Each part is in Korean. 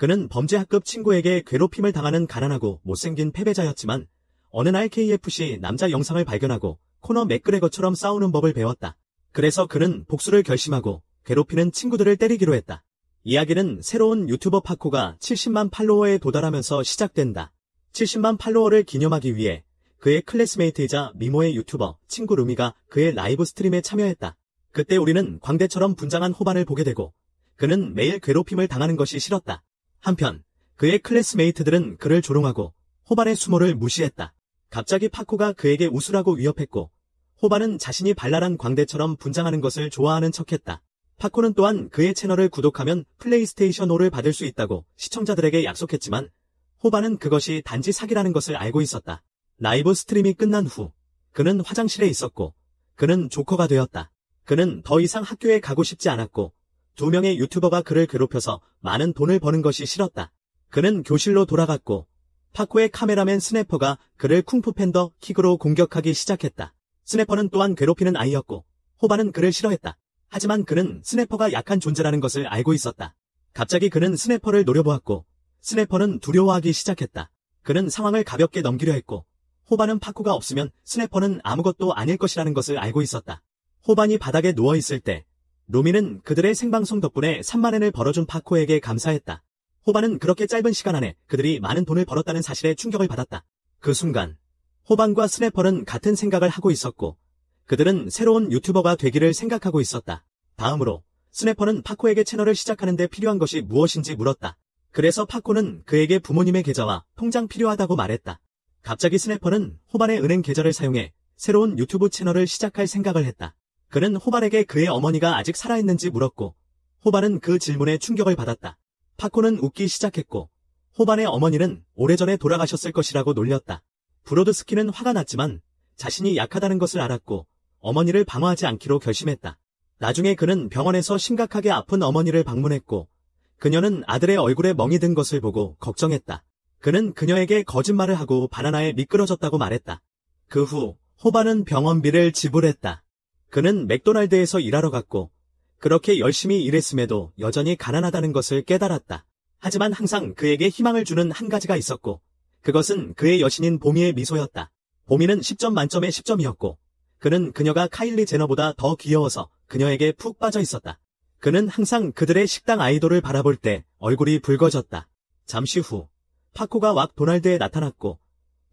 그는 범죄학급 친구에게 괴롭힘을 당하는 가난하고 못생긴 패배자였지만 어느 날 KFC 남자 영상을 발견하고 코너 맥그레거처럼 싸우는 법을 배웠다. 그래서 그는 복수를 결심하고 괴롭히는 친구들을 때리기로 했다. 이야기는 새로운 유튜버 파코가 70만 팔로워에 도달하면서 시작된다. 70만 팔로워를 기념하기 위해 그의 클래스메이트이자 미모의 유튜버 친구 루미가 그의 라이브 스트림에 참여했다. 그때 우리는 광대처럼 분장한 호반을 보게 되고 그는 매일 괴롭힘을 당하는 것이 싫었다. 한편 그의 클래스메이트들은 그를 조롱하고 호반의 수모를 무시했다. 갑자기 파코가 그에게 웃으라고 위협했고 호반은 자신이 발랄한 광대처럼 분장하는 것을 좋아하는 척했다. 파코는 또한 그의 채널을 구독하면 플레이스테이션 5를 받을 수 있다고 시청자들에게 약속했지만 호반은 그것이 단지 사기라는 것을 알고 있었다. 라이브 스트림이 끝난 후 그는 화장실에 있었고 그는 조커가 되었다. 그는 더 이상 학교에 가고 싶지 않았고 2명의 유튜버가 그를 괴롭혀서 많은 돈을 버는 것이 싫었다. 그는 교실로 돌아갔고 파코의 카메라맨 스네퍼가 그를 쿵푸 팬더 킥으로 공격하기 시작했다. 스네퍼는 또한 괴롭히는 아이였고 호반은 그를 싫어했다. 하지만 그는 스네퍼가 약한 존재라는 것을 알고 있었다. 갑자기 그는 스네퍼를 노려보았고 스네퍼는 두려워하기 시작했다. 그는 상황을 가볍게 넘기려 했고 호반은 파코가 없으면 스네퍼는 아무것도 아닐 것이라는 것을 알고 있었다. 호반이 바닥에 누워있을 때 루미는 그들의 생방송 덕분에 3만엔을 벌어준 파코에게 감사했다. 호반은 그렇게 짧은 시간 안에 그들이 많은 돈을 벌었다는 사실에 충격을 받았다. 그 순간 호반과 스네퍼는 같은 생각을 하고 있었고 그들은 새로운 유튜버가 되기를 생각하고 있었다. 다음으로 스네퍼는 파코에게 채널을 시작하는데 필요한 것이 무엇인지 물었다. 그래서 파코는 그에게 부모님의 계좌와 통장 필요하다고 말했다. 갑자기 스네퍼는 호반의 은행 계좌를 사용해 새로운 유튜브 채널을 시작할 생각을 했다. 그는 호반에게 그의 어머니가 아직 살아있는지 물었고 호반은 그 질문에 충격을 받았다. 파코는 웃기 시작했고 호반의 어머니는 오래전에 돌아가셨을 것이라고 놀렸다. 브로드스키는 화가 났지만 자신이 약하다는 것을 알았고 어머니를 방어하지 않기로 결심했다. 나중에 그는 병원에서 심각하게 아픈 어머니를 방문했고 그녀는 아들의 얼굴에 멍이 든 것을 보고 걱정했다. 그는 그녀에게 거짓말을 하고 바나나에 미끄러졌다고 말했다. 그 후 호반은 병원비를 지불했다. 그는 맥도날드에서 일하러 갔고 그렇게 열심히 일했음에도 여전히 가난하다는 것을 깨달았다. 하지만 항상 그에게 희망을 주는 한 가지가 있었고 그것은 그의 여신인 보미의 미소였다. 보미는 10점 만점에 10점이었고 그는 그녀가 카일리 제너보다 더 귀여워서 그녀에게 푹 빠져 있었다. 그는 항상 그들의 식당 아이돌을 바라볼 때 얼굴이 붉어졌다. 잠시 후 파코가 왁 도날드에 나타났고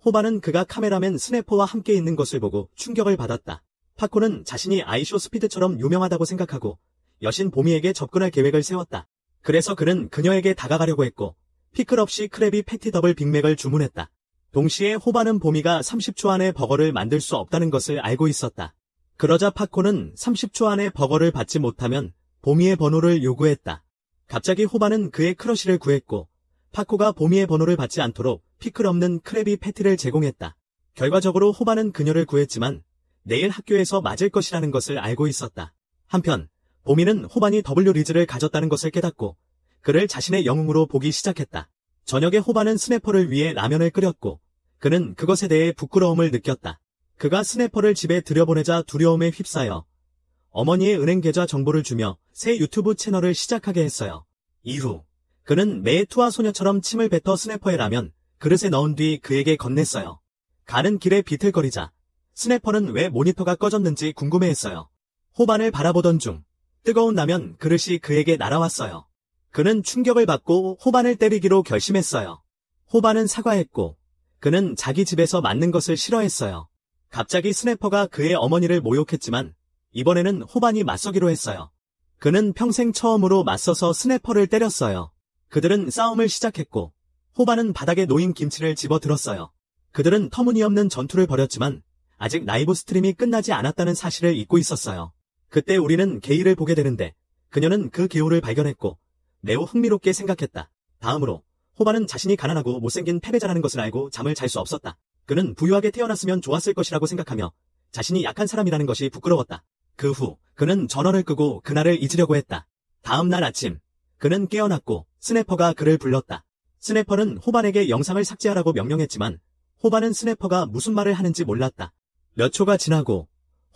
호반은 그가 카메라맨 스네퍼와 함께 있는 것을 보고 충격을 받았다. 파코는 자신이 아이쇼 스피드처럼 유명하다고 생각하고 여신 보미에게 접근할 계획을 세웠다. 그래서 그는 그녀에게 다가가려고 했고 피클 없이 크래비 패티 더블 빅맥을 주문했다. 동시에 호반은 보미가 30초 안에 버거를 만들 수 없다는 것을 알고 있었다. 그러자 파코는 30초 안에 버거를 받지 못하면 보미의 번호를 요구했다. 갑자기 호반은 그의 크러쉬를 구했고 파코가 보미의 번호를 받지 않도록 피클 없는 크래비 패티를 제공했다. 결과적으로 호반은 그녀를 구했지만 내일 학교에서 맞을 것이라는 것을 알고 있었다. 한편 보미는 호반이 W 리즈를 가졌다는 것을 깨닫고 그를 자신의 영웅으로 보기 시작했다. 저녁에 호반은 스네퍼를 위해 라면을 끓였고 그는 그것에 대해 부끄러움을 느꼈다. 그가 스네퍼를 집에 들여보내자 두려움에 휩싸여 어머니의 은행 계좌 정보를 주며 새 유튜브 채널을 시작하게 했어요. 이후 그는 매 투하 소녀처럼 침을 뱉어 스네퍼의 라면 그릇에 넣은 뒤 그에게 건넸어요. 가는 길에 비틀거리자 스네퍼는 왜 모니터가 꺼졌는지 궁금해했어요. 호반을 바라보던 중 뜨거운 라면 그릇이 그에게 날아왔어요. 그는 충격을 받고 호반을 때리기로 결심했어요. 호반은 사과했고 그는 자기 집에서 맞는 것을 싫어했어요. 갑자기 스네퍼가 그의 어머니를 모욕했지만 이번에는 호반이 맞서기로 했어요. 그는 평생 처음으로 맞서서 스네퍼를 때렸어요. 그들은 싸움을 시작했고 호반은 바닥에 놓인 김치를 집어들었어요. 그들은 터무니없는 전투를 벌였지만 아직 라이브 스트림이 끝나지 않았다는 사실을 잊고 있었어요. 그때 우리는 게이를 보게 되는데 그녀는 그 기호를 발견했고 매우 흥미롭게 생각했다. 다음으로 호반은 자신이 가난하고 못생긴 패배자라는 것을 알고 잠을 잘 수 없었다. 그는 부유하게 태어났으면 좋았을 것이라고 생각하며 자신이 약한 사람이라는 것이 부끄러웠다. 그 후 그는 전원을 끄고 그날을 잊으려고 했다. 다음 날 아침 그는 깨어났고 스네퍼가 그를 불렀다. 스네퍼는 호반에게 영상을 삭제하라고 명령했지만 호반은 스네퍼가 무슨 말을 하는지 몰랐다. 몇 초가 지나고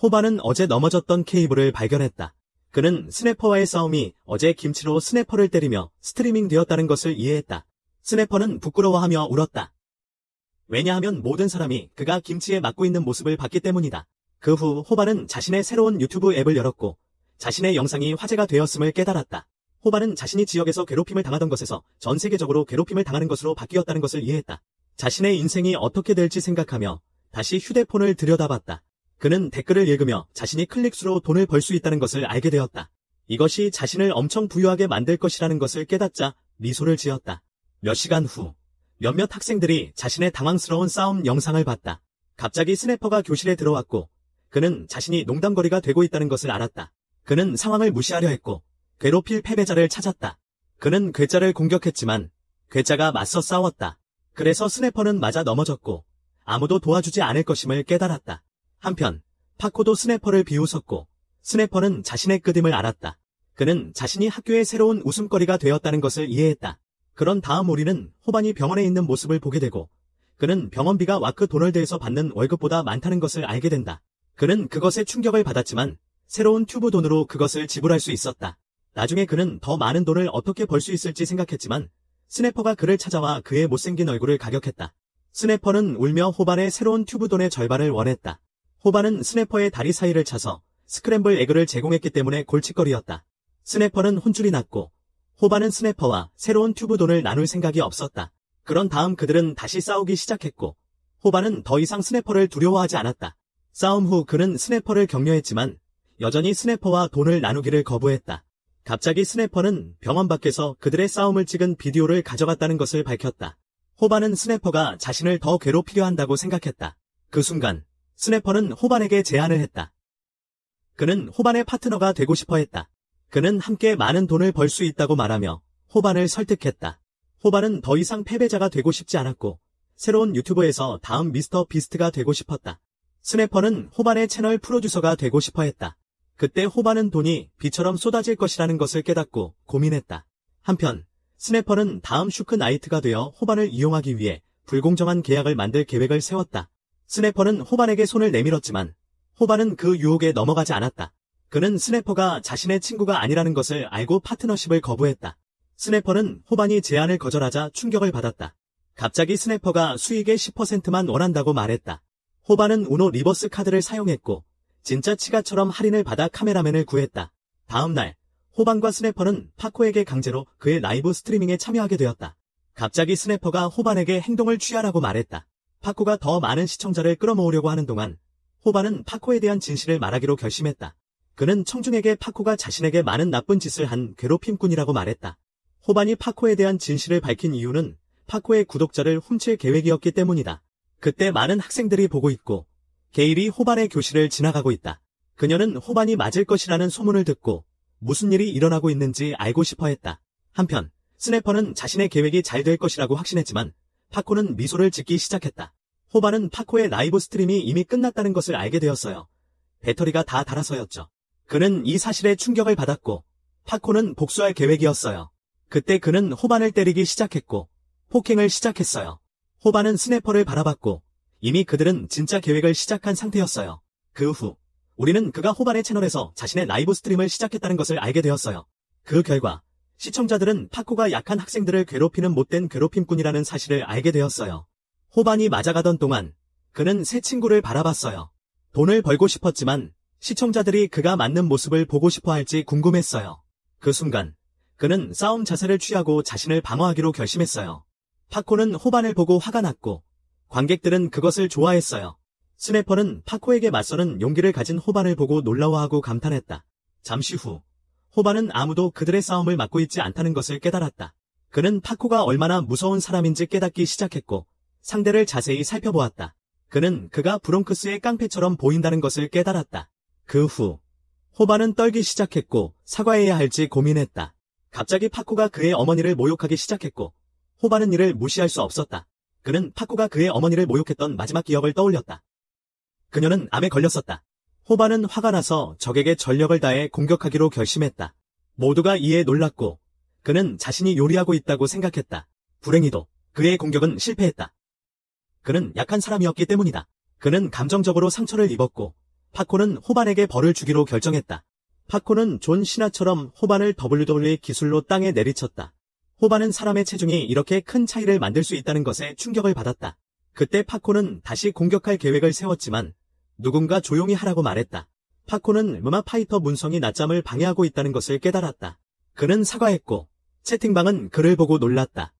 호반은 어제 넘어졌던 케이블을 발견했다. 그는 스네퍼와의 싸움이 어제 김치로 스네퍼를 때리며 스트리밍 되었다는 것을 이해했다. 스네퍼는 부끄러워하며 울었다. 왜냐하면 모든 사람이 그가 김치에 맞고 있는 모습을 봤기 때문이다. 그 후 호반은 자신의 새로운 유튜브 앱을 열었고 자신의 영상이 화제가 되었음을 깨달았다. 호반은 자신이 지역에서 괴롭힘을 당하던 것에서 전 세계적으로 괴롭힘을 당하는 것으로 바뀌었다는 것을 이해했다. 자신의 인생이 어떻게 될지 생각하며 다시 휴대폰을 들여다봤다. 그는 댓글을 읽으며 자신이 클릭수로 돈을 벌 수 있다는 것을 알게 되었다. 이것이 자신을 엄청 부유하게 만들 것이라는 것을 깨닫자 미소를 지었다. 몇 시간 후 몇몇 학생들이 자신의 당황스러운 싸움 영상을 봤다. 갑자기 스네퍼가 교실에 들어왔고 그는 자신이 농담거리가 되고 있다는 것을 알았다. 그는 상황을 무시하려 했고 괴롭힐 패배자를 찾았다. 그는 괴짜를 공격했지만 괴짜가 맞서 싸웠다. 그래서 스네퍼는 맞아 넘어졌고 아무도 도와주지 않을 것임을 깨달았다. 한편 파코도 스네퍼를 비웃었고 스네퍼는 자신의 끄dim을 알았다. 그는 자신이 학교의 새로운 웃음거리가 되었다는 것을 이해했다. 그런 다음 우리는 호반이 병원에 있는 모습을 보게 되고 그는 병원비가 와크 도널드에서 받는 월급보다 많다는 것을 알게 된다. 그는 그것에 충격을 받았지만 새로운 튜브 돈으로 그것을 지불할 수 있었다. 나중에 그는 더 많은 돈을 어떻게 벌 수 있을지 생각했지만 스네퍼가 그를 찾아와 그의 못생긴 얼굴을 가격했다. 스네퍼는 울며 호반의 새로운 튜브 돈의 절반을 원했다. 호반은 스네퍼의 다리 사이를 차서 스크램블 에그를 제공했기 때문에 골칫거리였다. 스네퍼는 혼쭐이 났고 호반은 스네퍼와 새로운 튜브 돈을 나눌 생각이 없었다. 그런 다음 그들은 다시 싸우기 시작했고 호반은 더 이상 스네퍼를 두려워하지 않았다. 싸움 후 그는 스네퍼를 격려했지만 여전히 스네퍼와 돈을 나누기를 거부했다. 갑자기 스네퍼는 병원 밖에서 그들의 싸움을 찍은 비디오를 가져갔다는 것을 밝혔다. 호반은 스네퍼가 자신을 더 괴롭히려 한다고 생각했다. 그 순간 스네퍼는 호반에게 제안을 했다. 그는 호반의 파트너가 되고 싶어 했다. 그는 함께 많은 돈을 벌 수 있다고 말하며 호반을 설득했다. 호반은 더 이상 패배자가 되고 싶지 않았고 새로운 유튜브에서 다음 미스터 비스트가 되고 싶었다. 스네퍼는 호반의 채널 프로듀서가 되고 싶어 했다. 그때 호반은 돈이 비처럼 쏟아질 것이라는 것을 깨닫고 고민했다. 한편 스네퍼는 다음 슈크 나이트가 되어 호반을 이용하기 위해 불공정한 계약을 만들 계획을 세웠다. 스네퍼는 호반에게 손을 내밀었지만 호반은 그 유혹에 넘어가지 않았다. 그는 스네퍼가 자신의 친구가 아니라는 것을 알고 파트너십을 거부했다. 스네퍼는 호반이 제안을 거절하자 충격을 받았다. 갑자기 스네퍼가 수익의 10%만 원한다고 말했다. 호반은 우노 리버스 카드를 사용했고 진짜 치가처럼 할인을 받아 카메라맨을 구했다. 다음 날 호반과 스네퍼는 파코에게 강제로 그의 라이브 스트리밍에 참여하게 되었다. 갑자기 스네퍼가 호반에게 행동을 취하라고 말했다. 파코가 더 많은 시청자를 끌어모으려고 하는 동안 호반은 파코에 대한 진실을 말하기로 결심했다. 그는 청중에게 파코가 자신에게 많은 나쁜 짓을 한 괴롭힘꾼이라고 말했다. 호반이 파코에 대한 진실을 밝힌 이유는 파코의 구독자를 훔칠 계획이었기 때문이다. 그때 많은 학생들이 보고 있고 게일이 호반의 교실을 지나가고 있다. 그녀는 호반이 맞을 것이라는 소문을 듣고 무슨 일이 일어나고 있는지 알고 싶어 했다. 한편 스네퍼는 자신의 계획이 잘 될 것이라고 확신했지만 파코는 미소를 짓기 시작했다. 호반은 파코의 라이브 스트림이 이미 끝났다는 것을 알게 되었어요. 배터리가 다 닳아서였죠. 그는 이 사실에 충격을 받았고 파코는 복수할 계획이었어요. 그때 그는 호반을 때리기 시작했고 폭행을 시작했어요. 호반은 스네퍼를 바라봤고 이미 그들은 진짜 계획을 시작한 상태였어요. 그 후 우리는 그가 호반의 채널에서 자신의 라이브 스트림을 시작했다는 것을 알게 되었어요. 그 결과 시청자들은 파코가 약한 학생들을 괴롭히는 못된 괴롭힘꾼이라는 사실을 알게 되었어요. 호반이 맞아가던 동안 그는 새 친구를 바라봤어요. 돈을 벌고 싶었지만 시청자들이 그가 맞는 모습을 보고 싶어 할지 궁금했어요. 그 순간 그는 싸움 자세를 취하고 자신을 방어하기로 결심했어요. 파코는 호반을 보고 화가 났고 관객들은 그것을 좋아했어요. 스네퍼는 파코에게 맞서는 용기를 가진 호반을 보고 놀라워하고 감탄했다. 잠시 후 호반은 아무도 그들의 싸움을 막고 있지 않다는 것을 깨달았다. 그는 파코가 얼마나 무서운 사람인지 깨닫기 시작했고 상대를 자세히 살펴보았다. 그는 그가 브롱크스의 깡패처럼 보인다는 것을 깨달았다. 그 후 호반은 떨기 시작했고 사과해야 할지 고민했다. 갑자기 파코가 그의 어머니를 모욕하기 시작했고 호반은 이를 무시할 수 없었다. 그는 파코가 그의 어머니를 모욕했던 마지막 기억을 떠올렸다. 그녀는 암에 걸렸었다. 호반은 화가 나서 적에게 전력을 다해 공격하기로 결심했다. 모두가 이에 놀랐고 그는 자신이 요리하고 있다고 생각했다. 불행히도 그의 공격은 실패했다. 그는 약한 사람이었기 때문이다. 그는 감정적으로 상처를 입었고 파코는 호반에게 벌을 주기로 결정했다. 파코는 존 시나처럼 호반을 WWE 기술로 땅에 내리쳤다. 호반은 사람의 체중이 이렇게 큰 차이를 만들 수 있다는 것에 충격을 받았다. 그때 파코는 다시 공격할 계획을 세웠지만 누군가 조용히 하라고 말했다. 파코는 MMA 파이터 문성이 낮잠을 방해하고 있다는 것을 깨달았다. 그는 사과했고 채팅방은 그를 보고 놀랐다.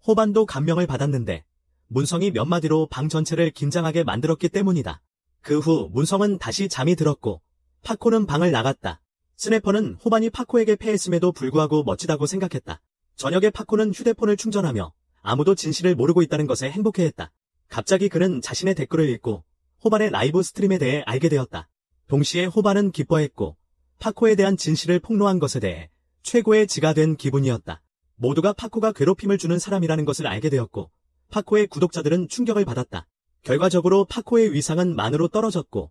호반도 감명을 받았는데 문성이 몇 마디로 방 전체를 긴장하게 만들었기 때문이다. 그 후 문성은 다시 잠이 들었고 파코는 방을 나갔다. 스네퍼는 호반이 파코에게 패했음에도 불구하고 멋지다고 생각했다. 저녁에 파코는 휴대폰을 충전하며 아무도 진실을 모르고 있다는 것에 행복해했다. 갑자기 그는 자신의 댓글을 읽고 호반의 라이브 스트림에 대해 알게 되었다. 동시에 호반은 기뻐했고 파코에 대한 진실을 폭로한 것에 대해 최고의 지가 된 기분이었다. 모두가 파코가 괴롭힘을 주는 사람이라는 것을 알게 되었고 파코의 구독자들은 충격을 받았다. 결과적으로 파코의 위상은 만으로 떨어졌고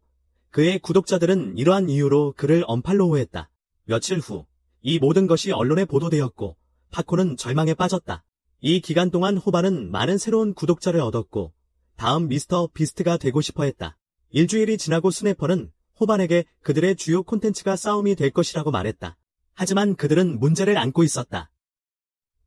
그의 구독자들은 이러한 이유로 그를 언팔로우했다. 며칠 후 이 모든 것이 언론에 보도되었고 파코는 절망에 빠졌다. 이 기간 동안 호반은 많은 새로운 구독자를 얻었고 다음 미스터 비스트가 되고 싶어했다. 일주일이 지나고 스네퍼는 호반에게 그들의 주요 콘텐츠가 싸움이 될 것이라고 말했다. 하지만 그들은 문제를 안고 있었다.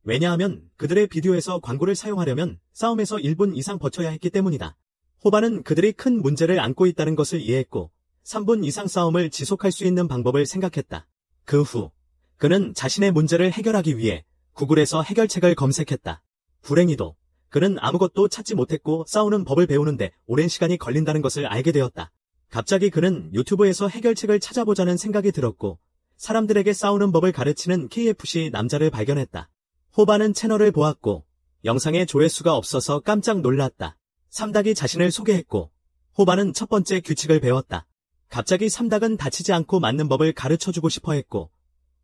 왜냐하면 그들의 비디오에서 광고를 사용하려면 싸움에서 1분 이상 버텨야 했기 때문이다. 호반은 그들이 큰 문제를 안고 있다는 것을 이해했고 3분 이상 싸움을 지속할 수 있는 방법을 생각했다. 그 후 그는 자신의 문제를 해결하기 위해 구글에서 해결책을 검색했다. 불행히도 그는 아무것도 찾지 못했고 싸우는 법을 배우는데 오랜 시간이 걸린다는 것을 알게 되었다. 갑자기 그는 유튜브에서 해결책을 찾아보자는 생각이 들었고 사람들에게 싸우는 법을 가르치는 KFC 남자를 발견했다. 호반은 채널을 보았고 영상에 조회수가 없어서 깜짝 놀랐다. 삼닭이 자신을 소개했고 호반은 첫 번째 규칙을 배웠다. 갑자기 삼닭은 다치지 않고 맞는 법을 가르쳐주고 싶어 했고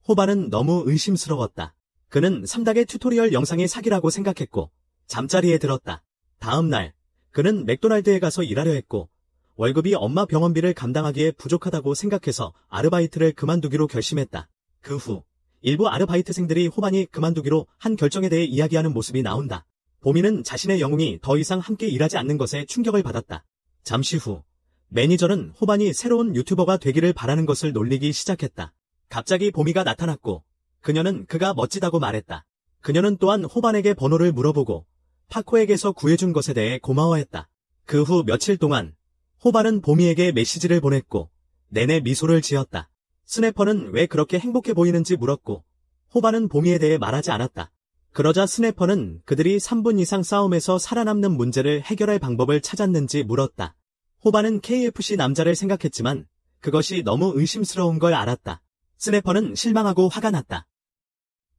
호반은 너무 의심스러웠다. 그는 삼닭의 튜토리얼 영상이 사기라고 생각했고 잠자리에 들었다. 다음 날 그는 맥도날드에 가서 일하려 했고 월급이 엄마 병원비를 감당하기에 부족하다고 생각해서 아르바이트를 그만두기로 결심했다. 그 후 일부 아르바이트생들이 호반이 그만두기로 한 결정에 대해 이야기하는 모습이 나온다. 보미는 자신의 영웅이 더 이상 함께 일하지 않는 것에 충격을 받았다. 잠시 후 매니저는 호반이 새로운 유튜버가 되기를 바라는 것을 놀리기 시작했다. 갑자기 보미가 나타났고 그녀는 그가 멋지다고 말했다. 그녀는 또한 호반에게 번호를 물어보고 파코에게서 구해준 것에 대해 고마워했다. 그 후 며칠 동안 호반은 보미에게 메시지를 보냈고 내내 미소를 지었다. 스네퍼는 왜 그렇게 행복해 보이는지 물었고 호반은 보미에 대해 말하지 않았다. 그러자 스네퍼는 그들이 3분 이상 싸움에서 살아남는 문제를 해결할 방법을 찾았는지 물었다. 호반은 KFC 남자를 생각했지만 그것이 너무 의심스러운 걸 알았다. 스네퍼는 실망하고 화가 났다.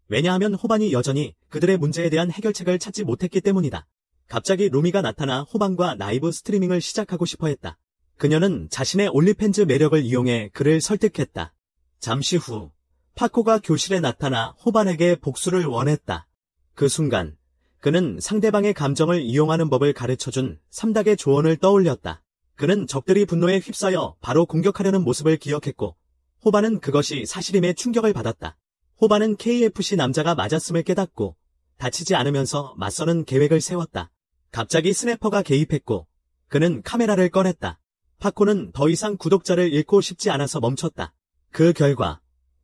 왜냐하면 호반이 여전히 그들의 문제에 대한 해결책을 찾지 못했기 때문이다. 갑자기 루미가 나타나 호반과 라이브 스트리밍을 시작하고 싶어 했다. 그녀는 자신의 올리팬즈 매력을 이용해 그를 설득했다. 잠시 후 파코가 교실에 나타나 호반에게 복수를 원했다. 그 순간 그는 상대방의 감정을 이용하는 법을 가르쳐준 삼닭의 조언을 떠올렸다. 그는 적들이 분노에 휩싸여 바로 공격하려는 모습을 기억했고 호반은 그것이 사실임에 충격을 받았다. 호반은 KFC 남자가 맞았음을 깨닫고 다치지 않으면서 맞서는 계획을 세웠다. 갑자기 스네퍼가 개입했고 그는 카메라를 꺼냈다. 파코는 더 이상 구독자를 잃고 싶지 않아서 멈췄다. 그 결과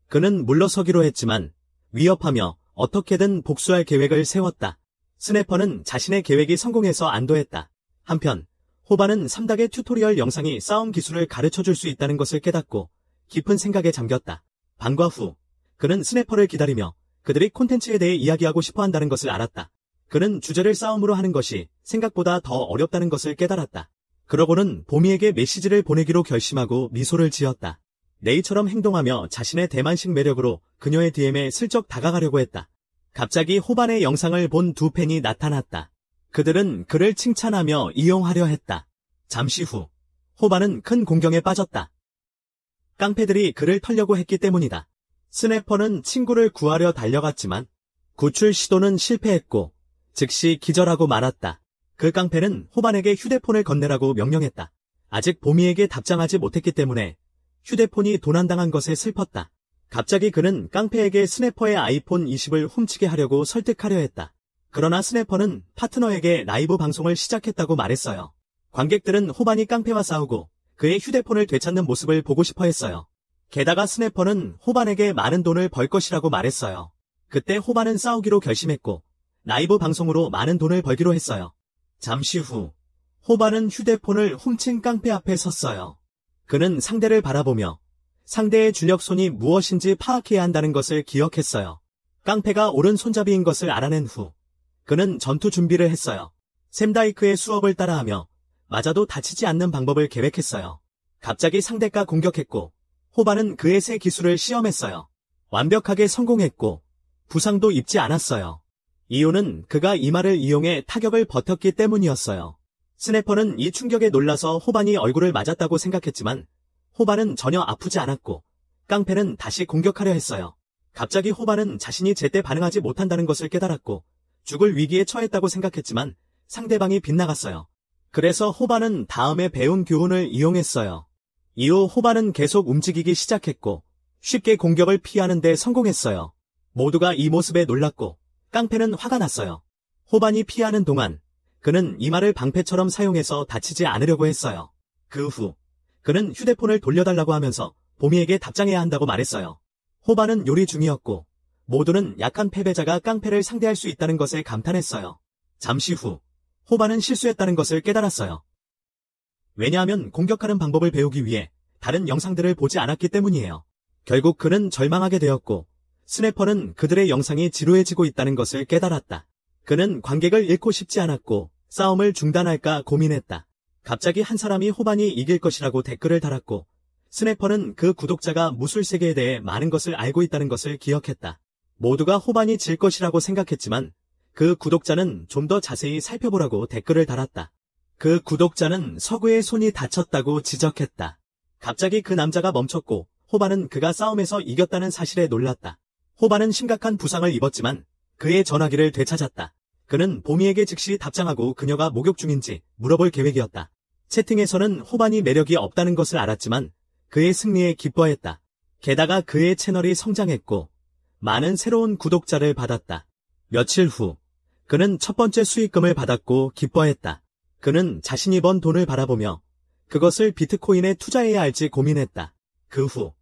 그는 물러서기로 했지만 위협하며 어떻게든 복수할 계획을 세웠다. 스네퍼는 자신의 계획이 성공해서 안도했다. 한편 호반은 삼닭의 튜토리얼 영상이 싸움 기술을 가르쳐줄 수 있다는 것을 깨닫고 깊은 생각에 잠겼다. 방과 후 그는 스네퍼를 기다리며 그들이 콘텐츠에 대해 이야기하고 싶어 한다는 것을 알았다. 그는 주제를 싸움으로 하는 것이 생각보다 더 어렵다는 것을 깨달았다. 그러고는 보미에게 메시지를 보내기로 결심하고 미소를 지었다. 네이처럼 행동하며 자신의 대만식 매력으로 그녀의 DM에 슬쩍 다가가려고 했다. 갑자기 호반의 영상을 본 두 팬이 나타났다. 그들은 그를 칭찬하며 이용하려 했다. 잠시 후 호반은 큰 공경에 빠졌다. 깡패들이 그를 털려고 했기 때문이다. 스네퍼는 친구를 구하려 달려갔지만 구출 시도는 실패했고 즉시 기절하고 말았다. 그 깡패는 호반에게 휴대폰을 건네라고 명령했다. 아직 보미에게 답장하지 못했기 때문에 휴대폰이 도난당한 것에 슬펐다. 갑자기 그는 깡패에게 스네퍼의 아이폰 20을 훔치게 하려고 설득하려 했다. 그러나 스네퍼는 파트너에게 라이브 방송을 시작했다고 말했어요. 관객들은 호반이 깡패와 싸우고 그의 휴대폰을 되찾는 모습을 보고 싶어 했어요. 게다가 스네퍼는 호반에게 많은 돈을 벌 것이라고 말했어요. 그때 호반은 싸우기로 결심했고 라이브 방송으로 많은 돈을 벌기로 했어요. 잠시 후 호반은 휴대폰을 훔친 깡패 앞에 섰어요. 그는 상대를 바라보며 상대의 주력손이 무엇인지 파악해야 한다는 것을 기억했어요. 깡패가 오른손잡이인 것을 알아낸 후 그는 전투 준비를 했어요. 샘다이크의 수업을 따라하며 맞아도 다치지 않는 방법을 계획했어요. 갑자기 상대가 공격했고 호반은 그의 새 기술을 시험했어요. 완벽하게 성공했고 부상도 입지 않았어요. 이유는 그가 이마를 이용해 타격을 버텼기 때문이었어요. 스네퍼는 이 충격에 놀라서 호반이 얼굴을 맞았다고 생각했지만 호반은 전혀 아프지 않았고 깡패는 다시 공격하려 했어요. 갑자기 호반은 자신이 제때 반응하지 못한다는 것을 깨달았고 죽을 위기에 처했다고 생각했지만 상대방이 빗나갔어요. 그래서 호반은 다음에 배운 교훈을 이용했어요. 이후 호반은 계속 움직이기 시작했고 쉽게 공격을 피하는 데 성공했어요. 모두가 이 모습에 놀랐고 깡패는 화가 났어요. 호반이 피하는 동안 그는 이마를 방패처럼 사용해서 다치지 않으려고 했어요. 그 후 그는 휴대폰을 돌려달라고 하면서 보미에게 답장해야 한다고 말했어요. 호반은 요리 중이었고 모두는 약한 패배자가 깡패를 상대할 수 있다는 것에 감탄했어요. 잠시 후 호반은 실수했다는 것을 깨달았어요. 왜냐하면 공격하는 방법을 배우기 위해 다른 영상들을 보지 않았기 때문이에요. 결국 그는 절망하게 되었고 스네퍼는 그들의 영상이 지루해지고 있다는 것을 깨달았다. 그는 관객을 잃고 싶지 않았고 싸움을 중단할까 고민했다. 갑자기 한 사람이 호반이 이길 것이라고 댓글을 달았고 스네퍼는 그 구독자가 무술세계에 대해 많은 것을 알고 있다는 것을 기억했다. 모두가 호반이 질 것이라고 생각했지만 그 구독자는 좀 더 자세히 살펴보라고 댓글을 달았다. 그 구독자는 서구의 손이 다쳤다고 지적했다. 갑자기 그 남자가 멈췄고 호반은 그가 싸움에서 이겼다는 사실에 놀랐다. 호반은 심각한 부상을 입었지만 그의 전화기를 되찾았다. 그는 보미에게 즉시 답장하고 그녀가 목욕 중인지 물어볼 계획이었다. 채팅에서는 호반이 매력이 없다는 것을 알았지만 그의 승리에 기뻐했다. 게다가 그의 채널이 성장했고 많은 새로운 구독자를 받았다. 며칠 후 그는 첫 번째 수익금을 받았고 기뻐했다. 그는 자신이 번 돈을 바라보며 그것을 비트코인에 투자해야 할지 고민했다. 그 후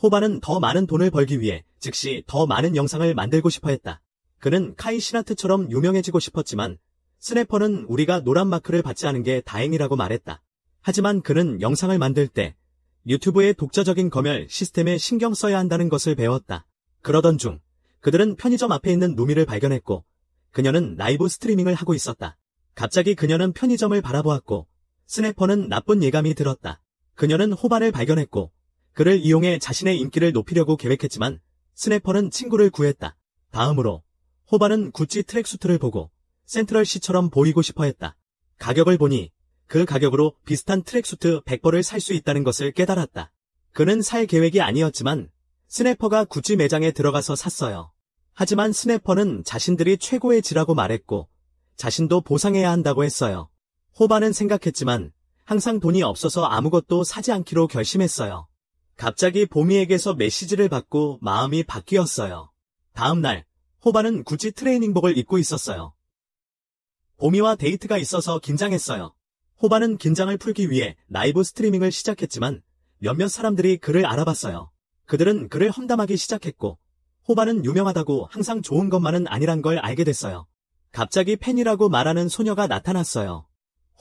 호반은 더 많은 돈을 벌기 위해 즉시 더 많은 영상을 만들고 싶어 했다. 그는 카이 시나트처럼 유명해지고 싶었지만 스네퍼는 우리가 노란 마크를 받지 않은 게 다행이라고 말했다. 하지만 그는 영상을 만들 때 유튜브의 독자적인 검열 시스템에 신경 써야 한다는 것을 배웠다. 그러던 중 그들은 편의점 앞에 있는 루미를 발견했고 그녀는 라이브 스트리밍을 하고 있었다. 갑자기 그녀는 편의점을 바라보았고 스네퍼는 나쁜 예감이 들었다. 그녀는 호반을 발견했고 그를 이용해 자신의 인기를 높이려고 계획했지만 스네퍼는 친구를 구했다. 다음으로 호반은 구찌 트랙수트를 보고 센트럴시처럼 보이고 싶어 했다. 가격을 보니 그 가격으로 비슷한 트랙수트 100벌을 살 수 있다는 것을 깨달았다. 그는 살 계획이 아니었지만 스네퍼가 구찌 매장에 들어가서 샀어요. 하지만 스네퍼는 자신들이 최고의 지라고 말했고 자신도 보상해야 한다고 했어요. 호반은 생각했지만 항상 돈이 없어서 아무것도 사지 않기로 결심했어요. 갑자기 보미에게서 메시지를 받고 마음이 바뀌었어요. 다음 날 호반은 구찌 트레이닝복을 입고 있었어요. 보미와 데이트가 있어서 긴장했어요. 호반은 긴장을 풀기 위해 라이브 스트리밍을 시작했지만 몇몇 사람들이 그를 알아봤어요. 그들은 그를 험담하기 시작했고 호반은 유명하다고 항상 좋은 것만은 아니란 걸 알게 됐어요. 갑자기 팬이라고 말하는 소녀가 나타났어요.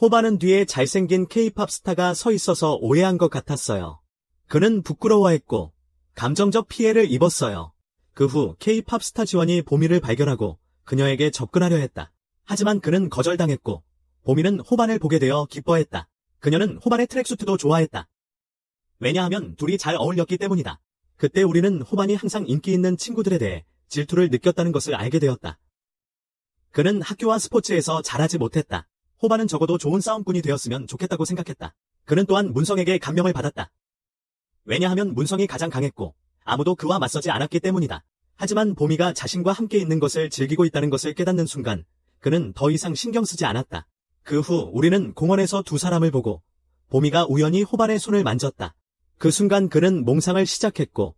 호반은 뒤에 잘생긴 K-팝 스타가 서 있어서 오해한 것 같았어요. 그는 부끄러워했고 감정적 피해를 입었어요. 그 후 K-팝 스타 지원이 보미를 발견하고 그녀에게 접근하려 했다. 하지만 그는 거절당했고 보미는 호반을 보게 되어 기뻐했다. 그녀는 호반의 트랙수트도 좋아했다. 왜냐하면 둘이 잘 어울렸기 때문이다. 그때 우리는 호반이 항상 인기 있는 친구들에 대해 질투를 느꼈다는 것을 알게 되었다. 그는 학교와 스포츠에서 잘하지 못했다. 호반은 적어도 좋은 싸움꾼이 되었으면 좋겠다고 생각했다. 그는 또한 문성에게 감명을 받았다. 왜냐하면 문성이 가장 강했고 아무도 그와 맞서지 않았기 때문이다. 하지만 보미가 자신과 함께 있는 것을 즐기고 있다는 것을 깨닫는 순간 그는 더 이상 신경 쓰지 않았다. 그 후 우리는 공원에서 두 사람을 보고 보미가 우연히 호반의 손을 만졌다. 그 순간 그는 몽상을 시작했고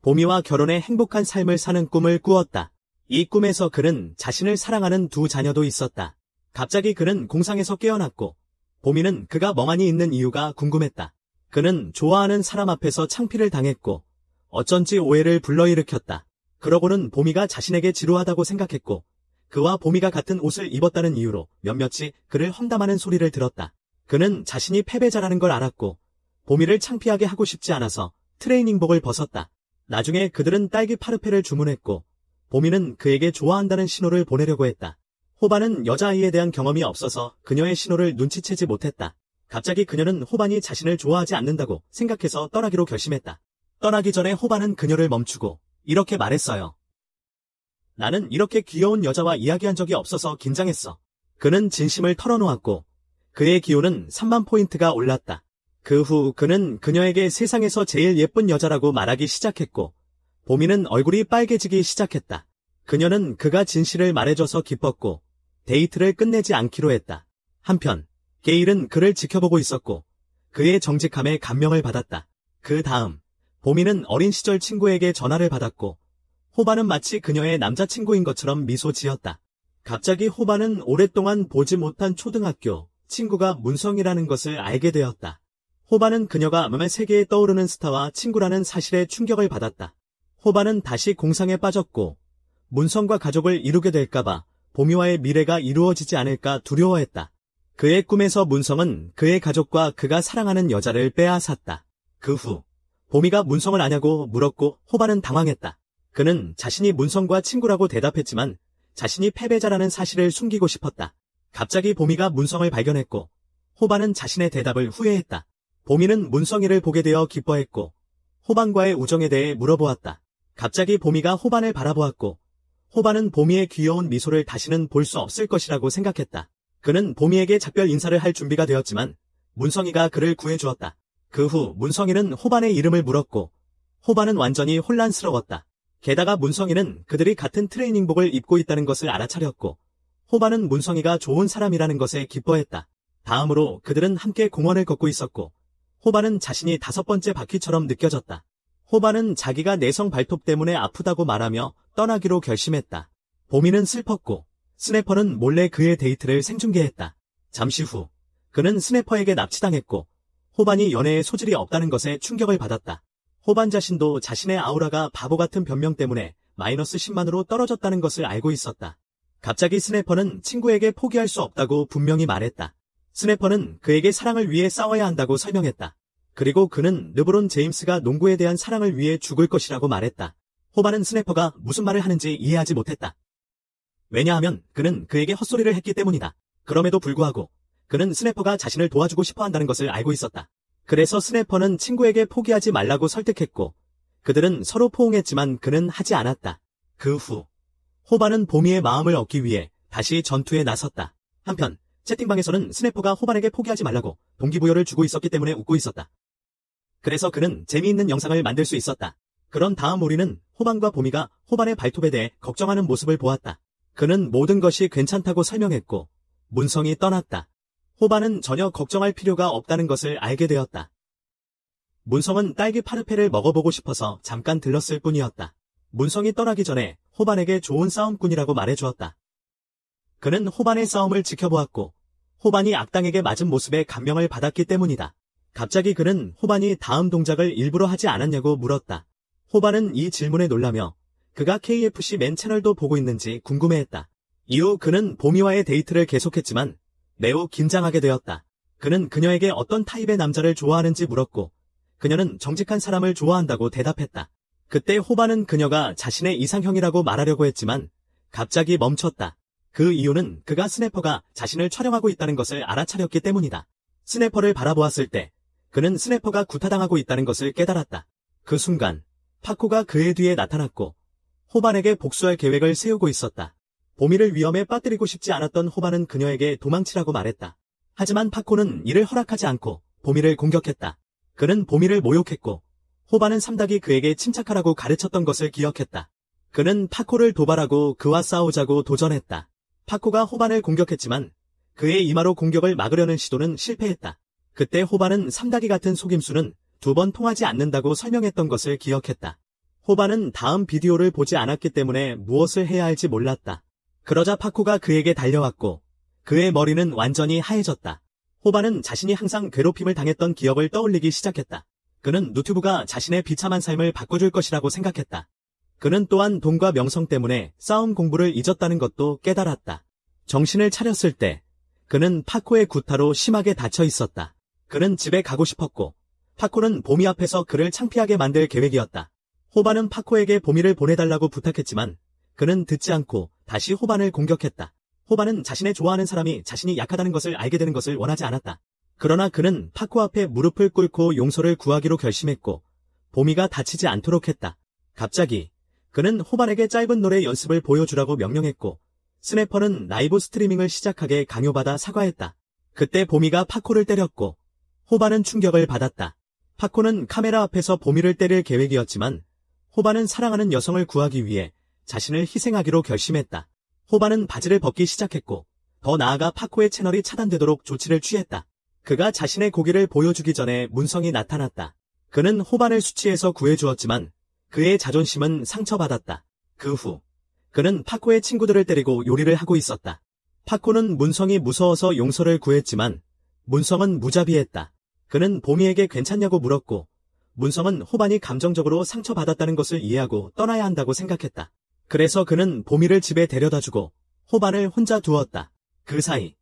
보미와 결혼해 행복한 삶을 사는 꿈을 꾸었다. 이 꿈에서 그는 자신을 사랑하는 두 자녀도 있었다. 갑자기 그는 공상에서 깨어났고 보미는 그가 멍하니 있는 이유가 궁금했다. 그는 좋아하는 사람 앞에서 창피를 당했고 어쩐지 오해를 불러일으켰다. 그러고는 보미가 자신에게 지루하다고 생각했고 그와 보미가 같은 옷을 입었다는 이유로 몇몇이 그를 험담하는 소리를 들었다. 그는 자신이 패배자라는 걸 알았고 보미를 창피하게 하고 싶지 않아서 트레이닝복을 벗었다. 나중에 그들은 딸기 파르페를 주문했고 보미는 그에게 좋아한다는 신호를 보내려고 했다. 호반은 여자아이에 대한 경험이 없어서 그녀의 신호를 눈치채지 못했다. 갑자기 그녀는 호반이 자신을 좋아하지 않는다고 생각해서 떠나기로 결심했다. 떠나기 전에 호반은 그녀를 멈추고 이렇게 말했어요. 나는 이렇게 귀여운 여자와 이야기한 적이 없어서 긴장했어. 그는 진심을 털어놓았고 그의 기호는 3만 포인트가 올랐다. 그 후 그는 그녀에게 세상에서 제일 예쁜 여자라고 말하기 시작했고 보미는 얼굴이 빨개지기 시작했다. 그녀는 그가 진실을 말해줘서 기뻤고 데이트를 끝내지 않기로 했다. 한편 게일은 그를 지켜보고 있었고 그의 정직함에 감명을 받았다. 그 다음 보미는 어린 시절 친구에게 전화를 받았고 호반은 마치 그녀의 남자친구인 것처럼 미소 지었다. 갑자기 호반은 오랫동안 보지 못한 초등학교 친구가 문성이라는 것을 알게 되었다. 호반은 그녀가 맘의 세계에 떠오르는 스타와 친구라는 사실에 충격을 받았다. 호반은 다시 공상에 빠졌고 문성과 가족을 이루게 될까봐 보미와의 미래가 이루어지지 않을까 두려워했다. 그의 꿈에서 문성은 그의 가족과 그가 사랑하는 여자를 빼앗았다. 그 후 보미가 문성을 아냐고 물었고 호반은 당황했다. 그는 자신이 문성과 친구라고 대답했지만 자신이 패배자라는 사실을 숨기고 싶었다. 갑자기 보미가 문성을 발견했고 호반은 자신의 대답을 후회했다. 보미는 문성이를 보게 되어 기뻐했고 호반과의 우정에 대해 물어보았다. 갑자기 보미가 호반을 바라보았고 호반은 보미의 귀여운 미소를 다시는 볼 수 없을 것이라고 생각했다. 그는 보미에게 작별 인사를 할 준비가 되었지만 문성이가 그를 구해주었다. 그 후 문성이는 호반의 이름을 물었고 호반은 완전히 혼란스러웠다. 게다가 문성이는 그들이 같은 트레이닝복을 입고 있다는 것을 알아차렸고 호반은 문성이가 좋은 사람이라는 것에 기뻐했다. 다음으로 그들은 함께 공원을 걷고 있었고 호반은 자신이 5번째 바퀴처럼 느껴졌다. 호반은 자기가 내성 발톱 때문에 아프다고 말하며 떠나기로 결심했다. 보미는 슬펐고 스네퍼는 몰래 그의 데이트를 생중계했다. 잠시 후 그는 스네퍼에게 납치당했고 호반이 연애에 소질이 없다는 것에 충격을 받았다. 호반 자신도 자신의 아우라가 바보 같은 변명 때문에 마이너스 10만으로 떨어졌다는 것을 알고 있었다. 갑자기 스네퍼는 친구에게 포기할 수 없다고 분명히 말했다. 스네퍼는 그에게 사랑을 위해 싸워야 한다고 설명했다. 그리고 그는 르브론 제임스가 농구에 대한 사랑을 위해 죽을 것이라고 말했다. 호반은 스네퍼가 무슨 말을 하는지 이해하지 못했다. 왜냐하면 그는 그에게 헛소리를 했기 때문이다. 그럼에도 불구하고 그는 스네퍼가 자신을 도와주고 싶어 한다는 것을 알고 있었다. 그래서 스네퍼는 친구에게 포기하지 말라고 설득했고 그들은 서로 포옹했지만 그는 하지 않았다. 그 후 호반은 보미의 마음을 얻기 위해 다시 전투에 나섰다. 한편 채팅방에서는 스네퍼가 호반에게 포기하지 말라고 동기부여를 주고 있었기 때문에 웃고 있었다. 그래서 그는 재미있는 영상을 만들 수 있었다. 그런 다음 우리는 호반과 보미가 호반의 발톱에 대해 걱정하는 모습을 보았다. 그는 모든 것이 괜찮다고 설명했고 문성이 떠났다. 호반은 전혀 걱정할 필요가 없다는 것을 알게 되었다. 문성은 딸기 파르페를 먹어보고 싶어서 잠깐 들렀을 뿐이었다. 문성이 떠나기 전에 호반에게 좋은 싸움꾼이라고 말해주었다. 그는 호반의 싸움을 지켜보았고 호반이 악당에게 맞은 모습에 감명을 받았기 때문이다. 갑자기 그는 호반이 다음 동작을 일부러 하지 않았냐고 물었다. 호반은 이 질문에 놀라며 그가 KFC 맨 채널도 보고 있는지 궁금해했다. 이후 그는 보미와의 데이트를 계속했지만 매우 긴장하게 되었다. 그는 그녀에게 어떤 타입의 남자를 좋아하는지 물었고 그녀는 정직한 사람을 좋아한다고 대답했다. 그때 호반은 그녀가 자신의 이상형이라고 말하려고 했지만 갑자기 멈췄다. 그 이유는 그가 스네퍼가 자신을 촬영하고 있다는 것을 알아차렸기 때문이다. 스네퍼를 바라보았을 때 그는 스네퍼가 구타당하고 있다는 것을 깨달았다. 그 순간 파코가 그의 뒤에 나타났고 호반에게 복수할 계획을 세우고 있었다. 보미를 위험에 빠뜨리고 싶지 않았던 호반은 그녀에게 도망치라고 말했다. 하지만 파코는 이를 허락하지 않고 보미를 공격했다. 그는 보미를 모욕했고 호반은 삼닭이 그에게 침착하라고 가르쳤던 것을 기억했다. 그는 파코를 도발하고 그와 싸우자고 도전했다. 파코가 호반을 공격했지만 그의 이마로 공격을 막으려는 시도는 실패했다. 그때 호반은 삼닭이 같은 속임수는 2번 통하지 않는다고 설명했던 것을 기억했다. 호반은 다음 비디오를 보지 않았기 때문에 무엇을 해야 할지 몰랐다. 그러자 파코가 그에게 달려왔고 그의 머리는 완전히 하얘졌다. 호반은 자신이 항상 괴롭힘을 당했던 기억을 떠올리기 시작했다. 그는 노트북가 자신의 비참한 삶을 바꿔줄 것이라고 생각했다. 그는 또한 돈과 명성 때문에 싸움 공부를 잊었다는 것도 깨달았다. 정신을 차렸을 때 그는 파코의 구타로 심하게 다쳐 있었다. 그는 집에 가고 싶었고 파코는 보미 앞에서 그를 창피하게 만들 계획이었다. 호반은 파코에게 보미를 보내달라고 부탁했지만 그는 듣지 않고 다시 호반을 공격했다. 호반은 자신의 좋아하는 사람이 자신이 약하다는 것을 알게 되는 것을 원하지 않았다. 그러나 그는 파코 앞에 무릎을 꿇고 용서를 구하기로 결심했고 보미가 다치지 않도록 했다. 갑자기 그는 호반에게 짧은 노래 연습을 보여주라고 명령했고 스네퍼는 라이브 스트리밍을 시작하게 강요받아 사과했다. 그때 보미가 파코를 때렸고 호반은 충격을 받았다. 파코는 카메라 앞에서 보미를 때릴 계획이었지만 호반은 사랑하는 여성을 구하기 위해 자신을 희생하기로 결심했다. 호반은 바지를 벗기 시작했고 더 나아가 파코의 채널이 차단되도록 조치를 취했다. 그가 자신의 고기를 보여주기 전에 문성이 나타났다. 그는 호반을 수치해서 구해주었지만 그의 자존심은 상처받았다. 그 후 그는 파코의 친구들을 때리고 요리를 하고 있었다. 파코는 문성이 무서워서 용서를 구했지만 문성은 무자비했다. 그는 보미에게 괜찮냐고 물었고 문성은 호반이 감정적으로 상처받았다는 것을 이해하고 떠나야 한다고 생각했다. 그래서 그는 보미를 집에 데려다주고 호반을 혼자 두었다. 그 사이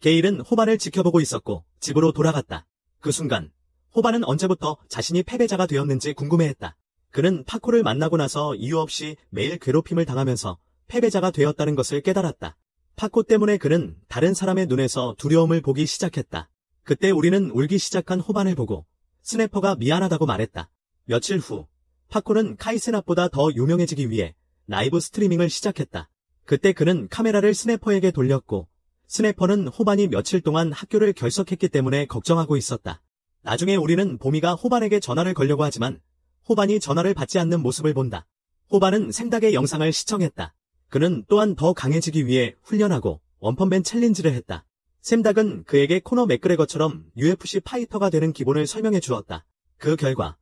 게일은 호반을 지켜보고 있었고 집으로 돌아갔다. 그 순간 호반은 언제부터 자신이 패배자가 되었는지 궁금해했다. 그는 파코를 만나고 나서 이유 없이 매일 괴롭힘을 당하면서 패배자가 되었다는 것을 깨달았다. 파코 때문에 그는 다른 사람의 눈에서 두려움을 보기 시작했다. 그때 우리는 울기 시작한 호반을 보고 스네퍼가 미안하다고 말했다. 며칠 후 파코는 카이세낫보다 더 유명해지기 위해 라이브 스트리밍을 시작했다. 그때 그는 카메라를 스네퍼에게 돌렸고 스네퍼는 호반이 며칠 동안 학교를 결석했기 때문에 걱정하고 있었다. 나중에 우리는 보미가 호반에게 전화를 걸려고 하지만 호반이 전화를 받지 않는 모습을 본다. 호반은 샘닭의 영상을 시청했다. 그는 또한 더 강해지기 위해 훈련하고 원펀맨 챌린지를 했다. 샘닭은 그에게 코너 맥그레거처럼 UFC 파이터가 되는 기본을 설명해 주었다. 그 결과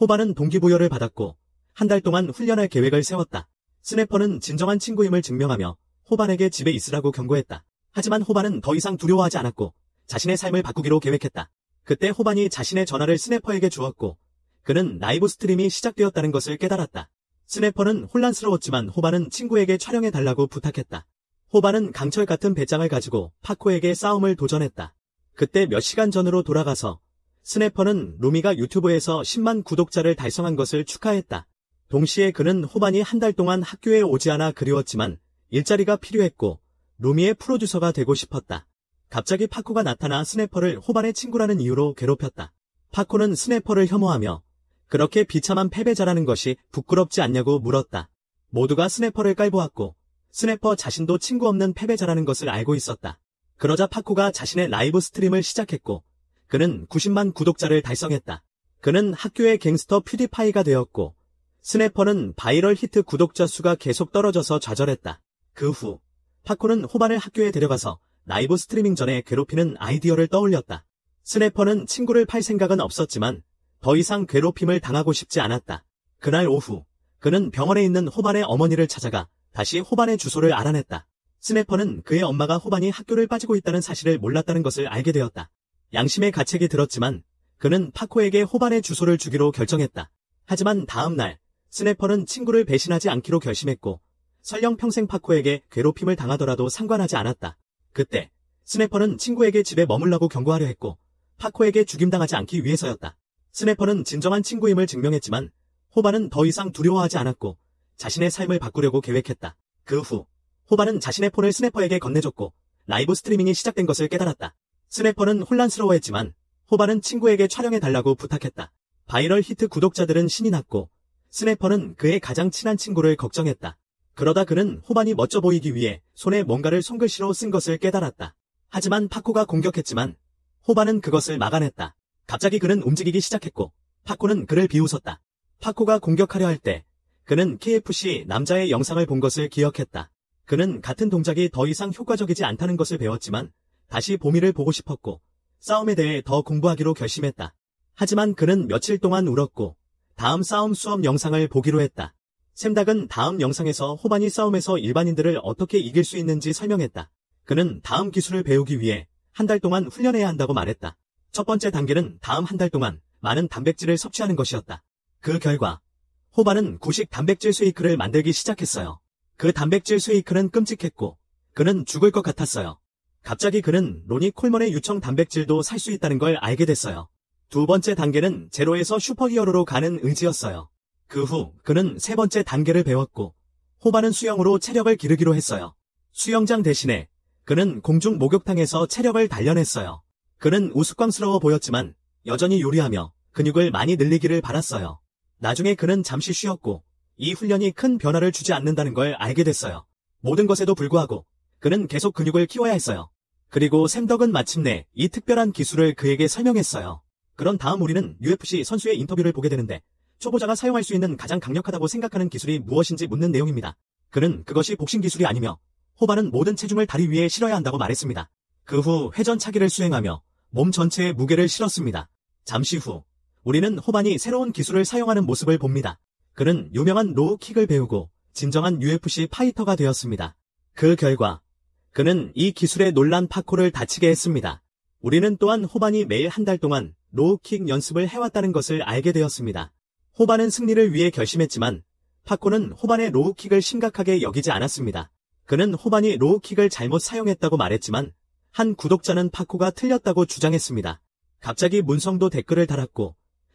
호반은 동기부여를 받았고 한 달 동안 훈련할 계획을 세웠다. 스네퍼는 진정한 친구임을 증명하며 호반에게 집에 있으라고 경고했다. 하지만 호반은 더 이상 두려워하지 않았고 자신의 삶을 바꾸기로 계획했다. 그때 호반이 자신의 전화를 스네퍼에게 주었고 그는 라이브 스트림이 시작되었다는 것을 깨달았다. 스네퍼는 혼란스러웠지만 호반은 친구에게 촬영해달라고 부탁했다. 호반은 강철 같은 배짱을 가지고 파코에게 싸움을 도전했다. 그때 몇 시간 전으로 돌아가서 스네퍼는 루미가 유튜브에서 10만 구독자를 달성한 것을 축하했다. 동시에 그는 호반이 한 달 동안 학교에 오지 않아 그리웠지만 일자리가 필요했고 루미의 프로듀서가 되고 싶었다. 갑자기 파코가 나타나 스네퍼를 호반의 친구라는 이유로 괴롭혔다. 파코는 스네퍼를 혐오하며 그렇게 비참한 패배자라는 것이 부끄럽지 않냐고 물었다. 모두가 스네퍼를 깔보았고 스네퍼 자신도 친구 없는 패배자라는 것을 알고 있었다. 그러자 파코가 자신의 라이브 스트림을 시작했고 그는 90만 구독자를 달성했다. 그는 학교의 갱스터 퓨디파이가 되었고 스네퍼는 바이럴 히트 구독자 수가 계속 떨어져서 좌절했다. 그 후 파코는 호반을 학교에 데려가서 라이브 스트리밍 전에 괴롭히는 아이디어를 떠올렸다. 스네퍼는 친구를 팔 생각은 없었지만 더 이상 괴롭힘을 당하고 싶지 않았다. 그날 오후 그는 병원에 있는 호반의 어머니를 찾아가 다시 호반의 주소를 알아냈다. 스네퍼는 그의 엄마가 호반이 학교를 빠지고 있다는 사실을 몰랐다는 것을 알게 되었다. 양심의 가책이 들었지만 그는 파코에게 호반의 주소를 주기로 결정했다. 하지만 다음 날 스네퍼는 친구를 배신하지 않기로 결심했고 설령 평생 파코에게 괴롭힘을 당하더라도 상관하지 않았다. 그때 스네퍼는 친구에게 집에 머물라고 경고하려 했고 파코에게 죽임당하지 않기 위해서였다. 스네퍼는 진정한 친구임을 증명했지만 호반은 더 이상 두려워하지 않았고 자신의 삶을 바꾸려고 계획했다. 그 후 호반은 자신의 폰을 스네퍼에게 건네줬고 라이브 스트리밍이 시작된 것을 깨달았다. 스네퍼는 혼란스러워했지만 호반은 친구에게 촬영해달라고 부탁했다. 바이럴 히트 구독자들은 신이 났고 스네퍼는 그의 가장 친한 친구를 걱정했다. 그러다 그는 호반이 멋져 보이기 위해 손에 뭔가를 손글씨로 쓴 것을 깨달았다. 하지만 파코가 공격했지만 호반은 그것을 막아냈다. 갑자기 그는 움직이기 시작했고 파코는 그를 비웃었다. 파코가 공격하려 할 때 그는 KFC 남자의 영상을 본 것을 기억했다. 그는 같은 동작이 더 이상 효과적이지 않다는 것을 배웠지만 다시 보미를 보고 싶었고 싸움에 대해 더 공부하기로 결심했다. 하지만 그는 며칠 동안 울었고 다음 싸움 수업 영상을 보기로 했다. 샘닭은 다음 영상에서 호반이 싸움에서 일반인들을 어떻게 이길 수 있는지 설명했다. 그는 다음 기술을 배우기 위해 한 달 동안 훈련해야 한다고 말했다. 첫 번째 단계는 다음 한 달 동안 많은 단백질을 섭취하는 것이었다. 그 결과 호반은 구식 단백질 쉐이크를 만들기 시작했어요. 그 단백질 쉐이크는 끔찍했고 그는 죽을 것 같았어요. 갑자기 그는 로니 콜먼의 유청 단백질도 살 수 있다는 걸 알게 됐어요. 두 번째 단계는 제로에서 슈퍼히어로로 가는 의지였어요. 그 후 그는 세 번째 단계를 배웠고 호반은 수영으로 체력을 기르기로 했어요. 수영장 대신에 그는 공중 목욕탕에서 체력을 단련했어요. 그는 우스꽝스러워 보였지만 여전히 요리하며 근육을 많이 늘리기를 바랐어요. 나중에 그는 잠시 쉬었고 이 훈련이 큰 변화를 주지 않는다는 걸 알게 됐어요. 모든 것에도 불구하고 그는 계속 근육을 키워야 했어요. 그리고 샘덕은 마침내 이 특별한 기술을 그에게 설명했어요. 그런 다음 우리는 UFC 선수의 인터뷰를 보게 되는데 초보자가 사용할 수 있는 가장 강력하다고 생각하는 기술이 무엇인지 묻는 내용입니다. 그는 그것이 복싱 기술이 아니며 호반은 모든 체중을 다리 위에 실어야 한다고 말했습니다. 그 후 회전차기를 수행하며 몸 전체에 무게를 실었습니다. 잠시 후 우리는 호반이 새로운 기술을 사용하는 모습을 봅니다. 그는 유명한 로우킥을 배우고 진정한 UFC 파이터가 되었습니다. 그 결과 그는 이 기술에 놀란 파코를 다치게 했습니다. 우리는 또한 호반이 매일 한 달 동안 로우킥 연습을 해왔다는 것을 알게 되었습니다. 호반은 승리를 위해 결심했지만 파코는 호반의 로우킥을 심각하게 여기지 않았습니다. 그는 호반이 로우킥을 잘못 사용했다고 말했지만 한 구독자는 파코가 틀렸다고 주장했습니다. 갑자기 문성도 댓글을 달았고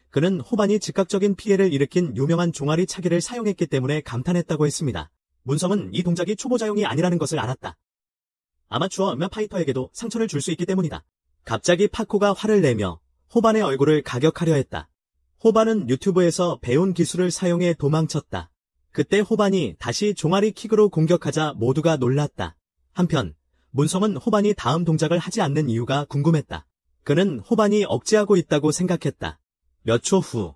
그는 호반이 즉각적인 피해를 일으킨 유명한 종아리 차기를 사용했기 때문에 감탄했다고 했습니다. 문성은 이 동작이 초보자용이 아니라는 것을 알았다. 아마추어 MMA 파이터에게도 상처를 줄 수 있기 때문이다. 갑자기 파코가 화를 내며 호반의 얼굴을 가격하려 했다. 호반은 유튜브에서 배운 기술을 사용해 도망쳤다. 그때 호반이 다시 종아리 킥으로 공격하자 모두가 놀랐다. 한편 문성은 호반이 다음 동작을 하지 않는 이유가 궁금했다. 그는 호반이 억제하고 있다고 생각했다. 몇 초 후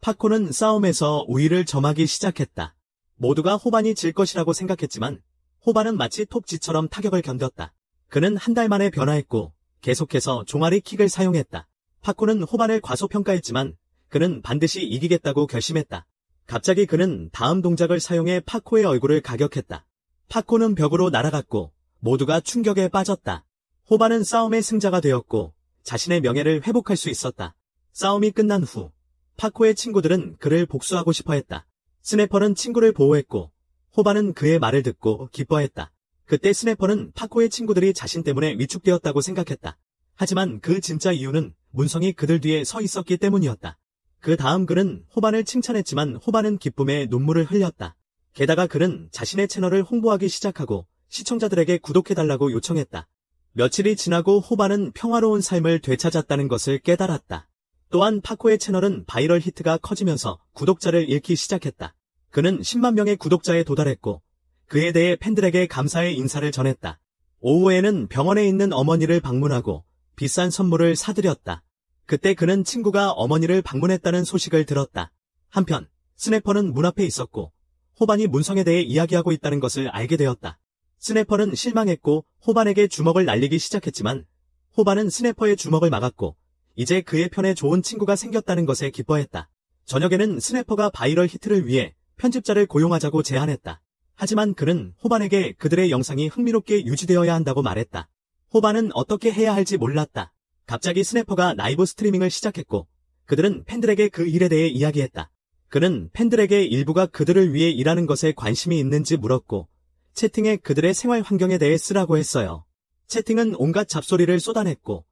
파코는 싸움에서 우위를 점하기 시작했다. 모두가 호반이 질 것이라고 생각했지만 호반은 마치 톱지처럼 타격을 견뎠다. 그는 한 달 만에 변화했고 계속해서 종아리 킥을 사용했다. 파코는 호반을 과소평가했지만 그는 반드시 이기겠다고 결심했다. 갑자기 그는 다음 동작을 사용해 파코의 얼굴을 가격했다. 파코는 벽으로 날아갔고 모두가 충격에 빠졌다. 호반은 싸움의 승자가 되었고 자신의 명예를 회복할 수 있었다. 싸움이 끝난 후 파코의 친구들은 그를 복수하고 싶어 했다. 스네퍼는 친구를 보호했고 호반은 그의 말을 듣고 기뻐했다. 그때 스네퍼는 파코의 친구들이 자신 때문에 위축되었다고 생각했다. 하지만 그 진짜 이유는 문성이 그들 뒤에 서 있었기 때문이었다. 그 다음 그는 호반을 칭찬했지만 호반은 기쁨에 눈물을 흘렸다. 게다가 그는 자신의 채널을 홍보하기 시작하고 시청자들에게 구독해달라고 요청했다. 며칠이 지나고 호반은 평화로운 삶을 되찾았다는 것을 깨달았다. 또한 파코의 채널은 바이럴 히트가 커지면서 구독자를 잃기 시작했다. 그는 10만 명의 구독자에 도달했고 그에 대해 팬들에게 감사의 인사를 전했다. 오후에는 병원에 있는 어머니를 방문하고 비싼 선물을 사드렸다. 그때 그는 친구가 어머니를 방문했다는 소식을 들었다. 한편 스네퍼는 문 앞에 있었고 호반이 문성에 대해 이야기하고 있다는 것을 알게 되었다. 스네퍼는 실망했고 호반에게 주먹을 날리기 시작했지만 호반은 스네퍼의 주먹을 막았고 이제 그의 편에 좋은 친구가 생겼다는 것에 기뻐했다. 저녁에는 스네퍼가 바이럴 히트를 위해 편집자를 고용하자고 제안했다. 하지만 그는 호반에게 그들의 영상이 흥미롭게 유지되어야 한다고 말했다. 호반은 어떻게 해야 할지 몰랐다. 갑자기 스네퍼가 라이브 스트리밍을 시작했고 그들은 팬들에게 그 일에 대해 이야기했다. 그는 팬들에게 일부가 그들을 위해 일하는 것에 관심이 있는지 물었고 채팅에 그들의 생활 환경에 대해 쓰라고 했어요. 채팅은 온갖 잡소리를 쏟아냈고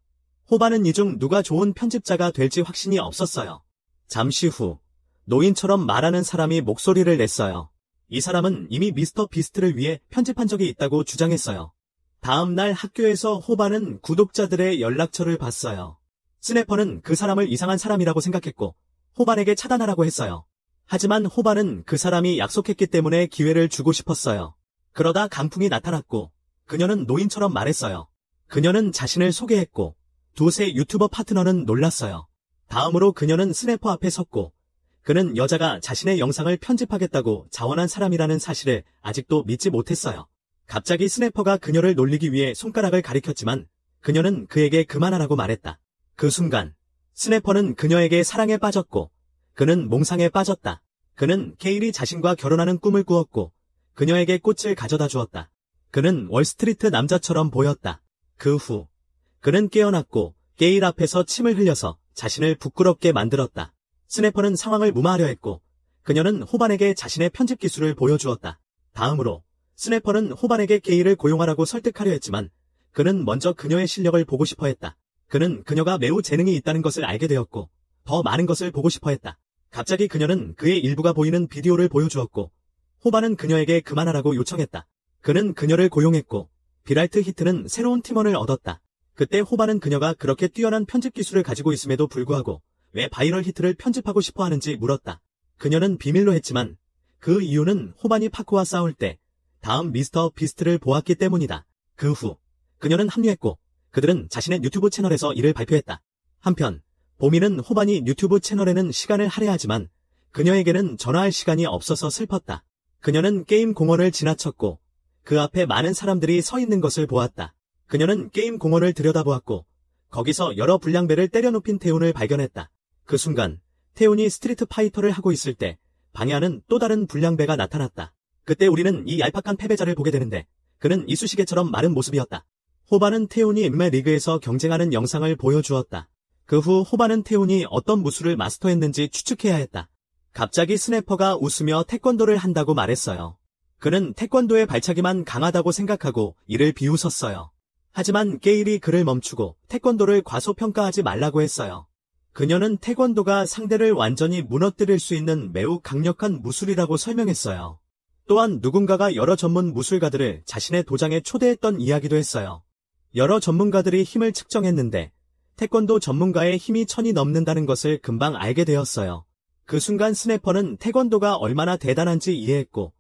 호반은 이 중 누가 좋은 편집자가 될지 확신이 없었어요. 잠시 후 노인처럼 말하는 사람이 목소리를 냈어요. 이 사람은 이미 미스터 비스트를 위해 편집한 적이 있다고 주장했어요. 다음 날 학교에서 호반은 구독자들의 연락처를 봤어요. 스네퍼는 그 사람을 이상한 사람이라고 생각했고 호반에게 차단하라고 했어요. 하지만 호반은 그 사람이 약속했기 때문에 기회를 주고 싶었어요. 그러다 강풍이 나타났고 그녀는 노인처럼 말했어요. 그녀는 자신을 소개했고 두세 유튜버 파트너는 놀랐어요. 다음으로 그녀는 스네퍼 앞에 섰고 그는 여자가 자신의 영상을 편집하겠다고 자원한 사람이라는 사실을 아직도 믿지 못했어요. 갑자기 스네퍼가 그녀를 놀리기 위해 손가락을 가리켰지만 그녀는 그에게 그만하라고 말했다. 그 순간 스네퍼는 그녀에게 사랑에 빠졌고 그는 몽상에 빠졌다. 그는 케일이 자신과 결혼하는 꿈을 꾸었고 그녀에게 꽃을 가져다 주었다. 그는 월스트리트 남자처럼 보였다. 그 후 그는 깨어났고 게일 앞에서 침을 흘려서 자신을 부끄럽게 만들었다. 스네퍼는 상황을 무마하려 했고 그녀는 호반에게 자신의 편집 기술을 보여주었다. 다음으로 스네퍼는 호반에게 게이를 고용하라고 설득하려 했지만 그는 먼저 그녀의 실력을 보고 싶어 했다. 그는 그녀가 매우 재능이 있다는 것을 알게 되었고 더 많은 것을 보고 싶어 했다. 갑자기 그녀는 그의 일부가 보이는 비디오를 보여주었고 호반은 그녀에게 그만하라고 요청했다. 그는 그녀를 고용했고 비랄트 히트는 새로운 팀원을 얻었다. 그때 호반은 그녀가 그렇게 뛰어난 편집 기술을 가지고 있음에도 불구하고 왜 바이럴 히트를 편집하고 싶어 하는지 물었다. 그녀는 비밀로 했지만 그 이유는 호반이 파크와 싸울 때 다음 미스터 비스트를 보았기 때문이다. 그 후 그녀는 합류했고 그들은 자신의 유튜브 채널에서 이를 발표했다. 한편 보미는 호반이 유튜브 채널에는 시간을 할애하지만 그녀에게는 전화할 시간이 없어서 슬펐다. 그녀는 게임 공원을 지나쳤고 그 앞에 많은 사람들이 서 있는 것을 보았다. 그녀는 게임 공원을 들여다보았고 거기서 여러 불량배를 때려눕힌 태훈을 발견했다. 그 순간 태훈이 스트리트 파이터를 하고 있을 때 방해하는 또 다른 불량배가 나타났다. 그때 우리는 이 얄팍한 패배자를 보게 되는데 그는 이쑤시개처럼 마른 모습이었다. 호반은 태훈이 엠메 리그에서 경쟁하는 영상을 보여주었다. 그 후 호반은 태훈이 어떤 무술을 마스터했는지 추측해야 했다. 갑자기 스네퍼가 웃으며 태권도를 한다고 말했어요. 그는 태권도의 발차기만 강하다고 생각하고 이를 비웃었어요. 하지만 게일이 그를 멈추고 태권도를 과소평가하지 말라고 했어요. 그녀는 태권도가 상대를 완전히 무너뜨릴 수 있는 매우 강력한 무술이라고 설명했어요. 또한 누군가가 여러 전문 무술가들을 자신의 도장에 초대했던 이야기도 했어요. 여러 전문가들이 힘을 측정했는데 태권도 전문가의 힘이 1000이 넘는다는 것을 금방 알게 되었어요. 그 순간 스네퍼는 태권도가 얼마나 대단한지 이해했고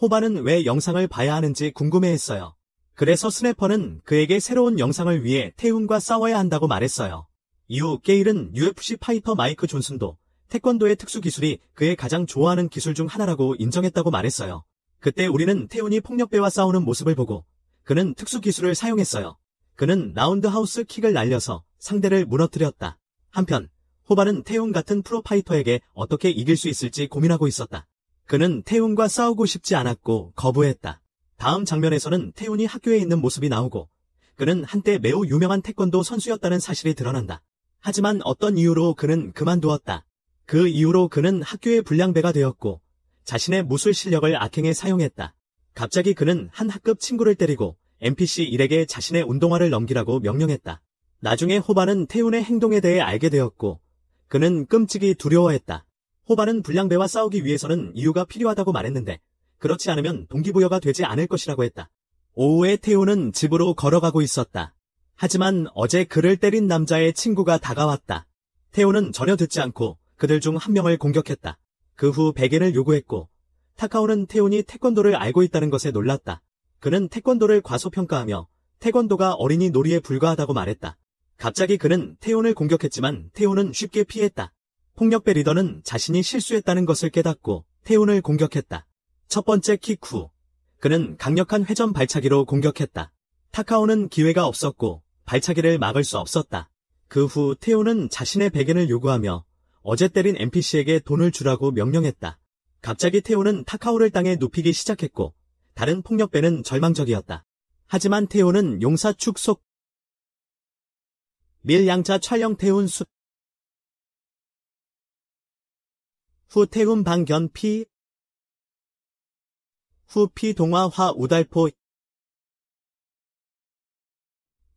호반은 왜 영상을 봐야 하는지 궁금해했어요. 그래서 스네퍼는 그에게 새로운 영상을 위해 태훈과 싸워야 한다고 말했어요. 이후 게일은 UFC 파이터 마이크 존슨도 태권도의 특수 기술이 그의 가장 좋아하는 기술 중 하나라고 인정했다고 말했어요. 그때 우리는 태훈이 폭력배와 싸우는 모습을 보고 그는 특수 기술을 사용했어요. 그는 라운드하우스 킥을 날려서 상대를 무너뜨렸다. 한편 호반은 태훈 같은 프로파이터에게 어떻게 이길 수 있을지 고민하고 있었다. 그는 태훈과 싸우고 싶지 않았고 거부했다. 다음 장면에서는 태훈이 학교에 있는 모습이 나오고 그는 한때 매우 유명한 태권도 선수였다는 사실이 드러난다. 하지만 어떤 이유로 그는 그만두었다. 그 이후로 그는 학교의 불량배가 되었고 자신의 무술 실력을 악행에 사용했다. 갑자기 그는 한 학급 친구를 때리고 NPC 1에게 자신의 운동화를 넘기라고 명령했다. 나중에 호반은 태훈의 행동에 대해 알게 되었고 그는 끔찍이 두려워했다. 호반은 불량배와 싸우기 위해서는 이유가 필요하다고 말했는데 그렇지 않으면 동기부여가 되지 않을 것이라고 했다. 오후에 태훈은 집으로 걸어가고 있었다. 하지만 어제 그를 때린 남자의 친구가 다가왔다. 태훈은 전혀 듣지 않고 그들 중 한 명을 공격했다. 그 후 100엔을 요구했고 타카오는 태훈이 태권도를 알고 있다는 것에 놀랐다. 그는 태권도를 과소평가하며 태권도가 어린이 놀이에 불과하다고 말했다. 갑자기 그는 태훈을 공격했지만 태훈은 쉽게 피했다. 폭력배 리더는 자신이 실수했다는 것을 깨닫고 태훈을 공격했다. 첫 번째 킥 후 그는 강력한 회전 발차기로 공격했다. 타카오는 기회가 없었고 발차기를 막을 수 없었다. 그 후 태훈은 자신의 100엔을 요구하며 어제 때린 NPC에게 돈을 주라고 명령했다. 갑자기 태훈은 타카오를 땅에 눕히기 시작했고 다른 폭력배는 절망적이었다. 하지만 태훈은 용사 축속 밀양자 촬영 태훈 수 후 태훈 방견 피 후피 동화화 우달포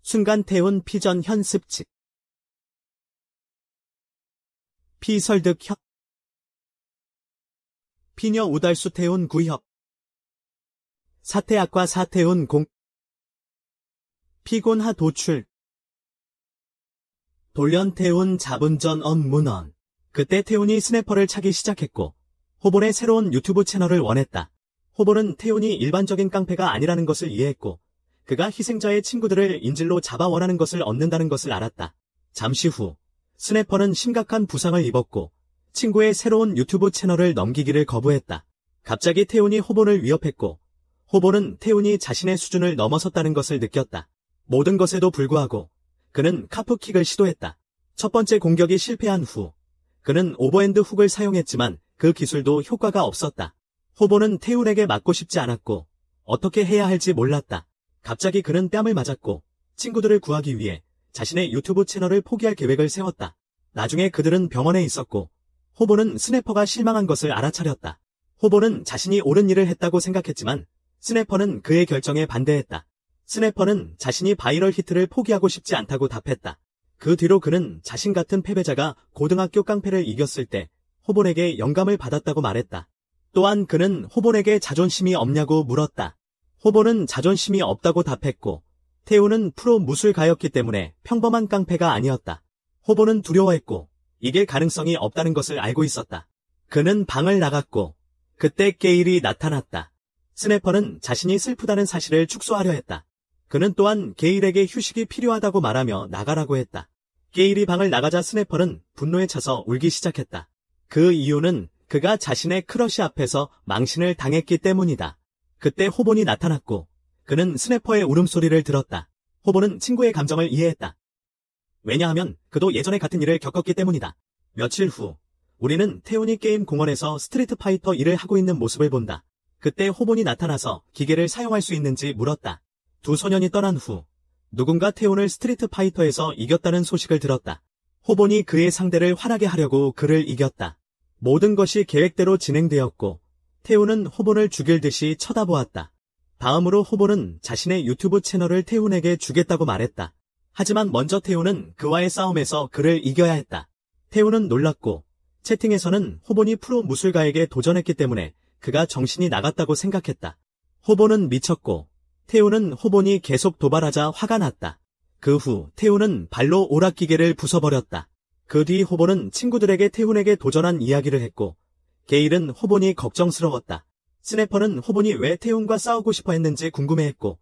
순간 태훈 피전 현습칙 피설득 협 피녀 우달수 태훈 구협 사태악과 사태훈 공 피곤하 도출 돌연 태훈 자분전 엄문언 그때 태훈이 스네퍼를 차기 시작했고 호본의 새로운 유튜브 채널을 원했다. 호본은 태훈이 일반적인 깡패가 아니라는 것을 이해했고 그가 희생자의 친구들을 인질로 잡아 원하는 것을 얻는다는 것을 알았다. 잠시 후 스네퍼는 심각한 부상을 입었고 친구의 새로운 유튜브 채널을 넘기기를 거부했다. 갑자기 태훈이 호본을 위협했고 호본은 태훈이 자신의 수준을 넘어섰다는 것을 느꼈다. 모든 것에도 불구하고 그는 카프킥을 시도했다. 첫 번째 공격이 실패한 후 그는 오버핸드 훅을 사용했지만 그 기술도 효과가 없었다. 호본은 태훈에게 맞고 싶지 않았고 어떻게 해야 할지 몰랐다. 갑자기 그는 뺨을 맞았고 친구들을 구하기 위해 자신의 유튜브 채널을 포기할 계획을 세웠다. 나중에 그들은 병원에 있었고 호보는 스네퍼가 실망한 것을 알아차렸다. 호보는 자신이 옳은 일을 했다고 생각했지만 스네퍼는 그의 결정에 반대했다. 스네퍼는 자신이 바이럴 히트를 포기하고 싶지 않다고 답했다. 그 뒤로 그는 자신 같은 패배자가 고등학교 깡패를 이겼을 때 호본에게 영감을 받았다고 말했다. 또한 그는 호본에게 자존심이 없냐고 물었다. 호본은 자존심이 없다고 답했고 태우는 프로 무술가였기 때문에 평범한 깡패가 아니었다. 호본은 두려워했고 이길 가능성이 없다는 것을 알고 있었다. 그는 방을 나갔고 그때 게일이 나타났다. 스네퍼는 자신이 슬프다는 사실을 축소하려 했다. 그는 또한 게일에게 휴식이 필요하다고 말하며 나가라고 했다. 게일이 방을 나가자 스네퍼는 분노에 차서 울기 시작했다. 그 이유는 그가 자신의 크러쉬 앞에서 망신을 당했기 때문이다. 그때 호본이 나타났고 그는 스네퍼의 울음소리를 들었다. 호본은 친구의 감정을 이해했다. 왜냐하면 그도 예전에 같은 일을 겪었기 때문이다. 며칠 후 우리는 태훈이 게임 공원에서 스트리트 파이터 2를 하고 있는 모습을 본다. 그때 호본이 나타나서 기계를 사용할 수 있는지 물었다. 두 소년이 떠난 후 누군가 태훈을 스트리트 파이터에서 이겼다는 소식을 들었다. 호본이 그의 상대를 화나게 하려고 그를 이겼다. 모든 것이 계획대로 진행되었고 태훈은 호본을 죽일 듯이 쳐다보았다. 다음으로 호본은 자신의 유튜브 채널을 태훈에게 주겠다고 말했다. 하지만 먼저 태훈은 그와의 싸움에서 그를 이겨야 했다. 태훈은 놀랐고 채팅에서는 호본이 프로 무술가에게 도전했기 때문에 그가 정신이 나갔다고 생각했다. 호본은 미쳤고 태훈은 호본이 계속 도발하자 화가 났다. 그 후 태훈은 발로 오락기계를 부숴버렸다. 그 뒤 호본은 친구들에게 태훈에게 도전한 이야기를 했고 게일은 호본이 걱정스러웠다. 스네퍼는 호본이 왜 태훈과 싸우고 싶어 했는지 궁금해했고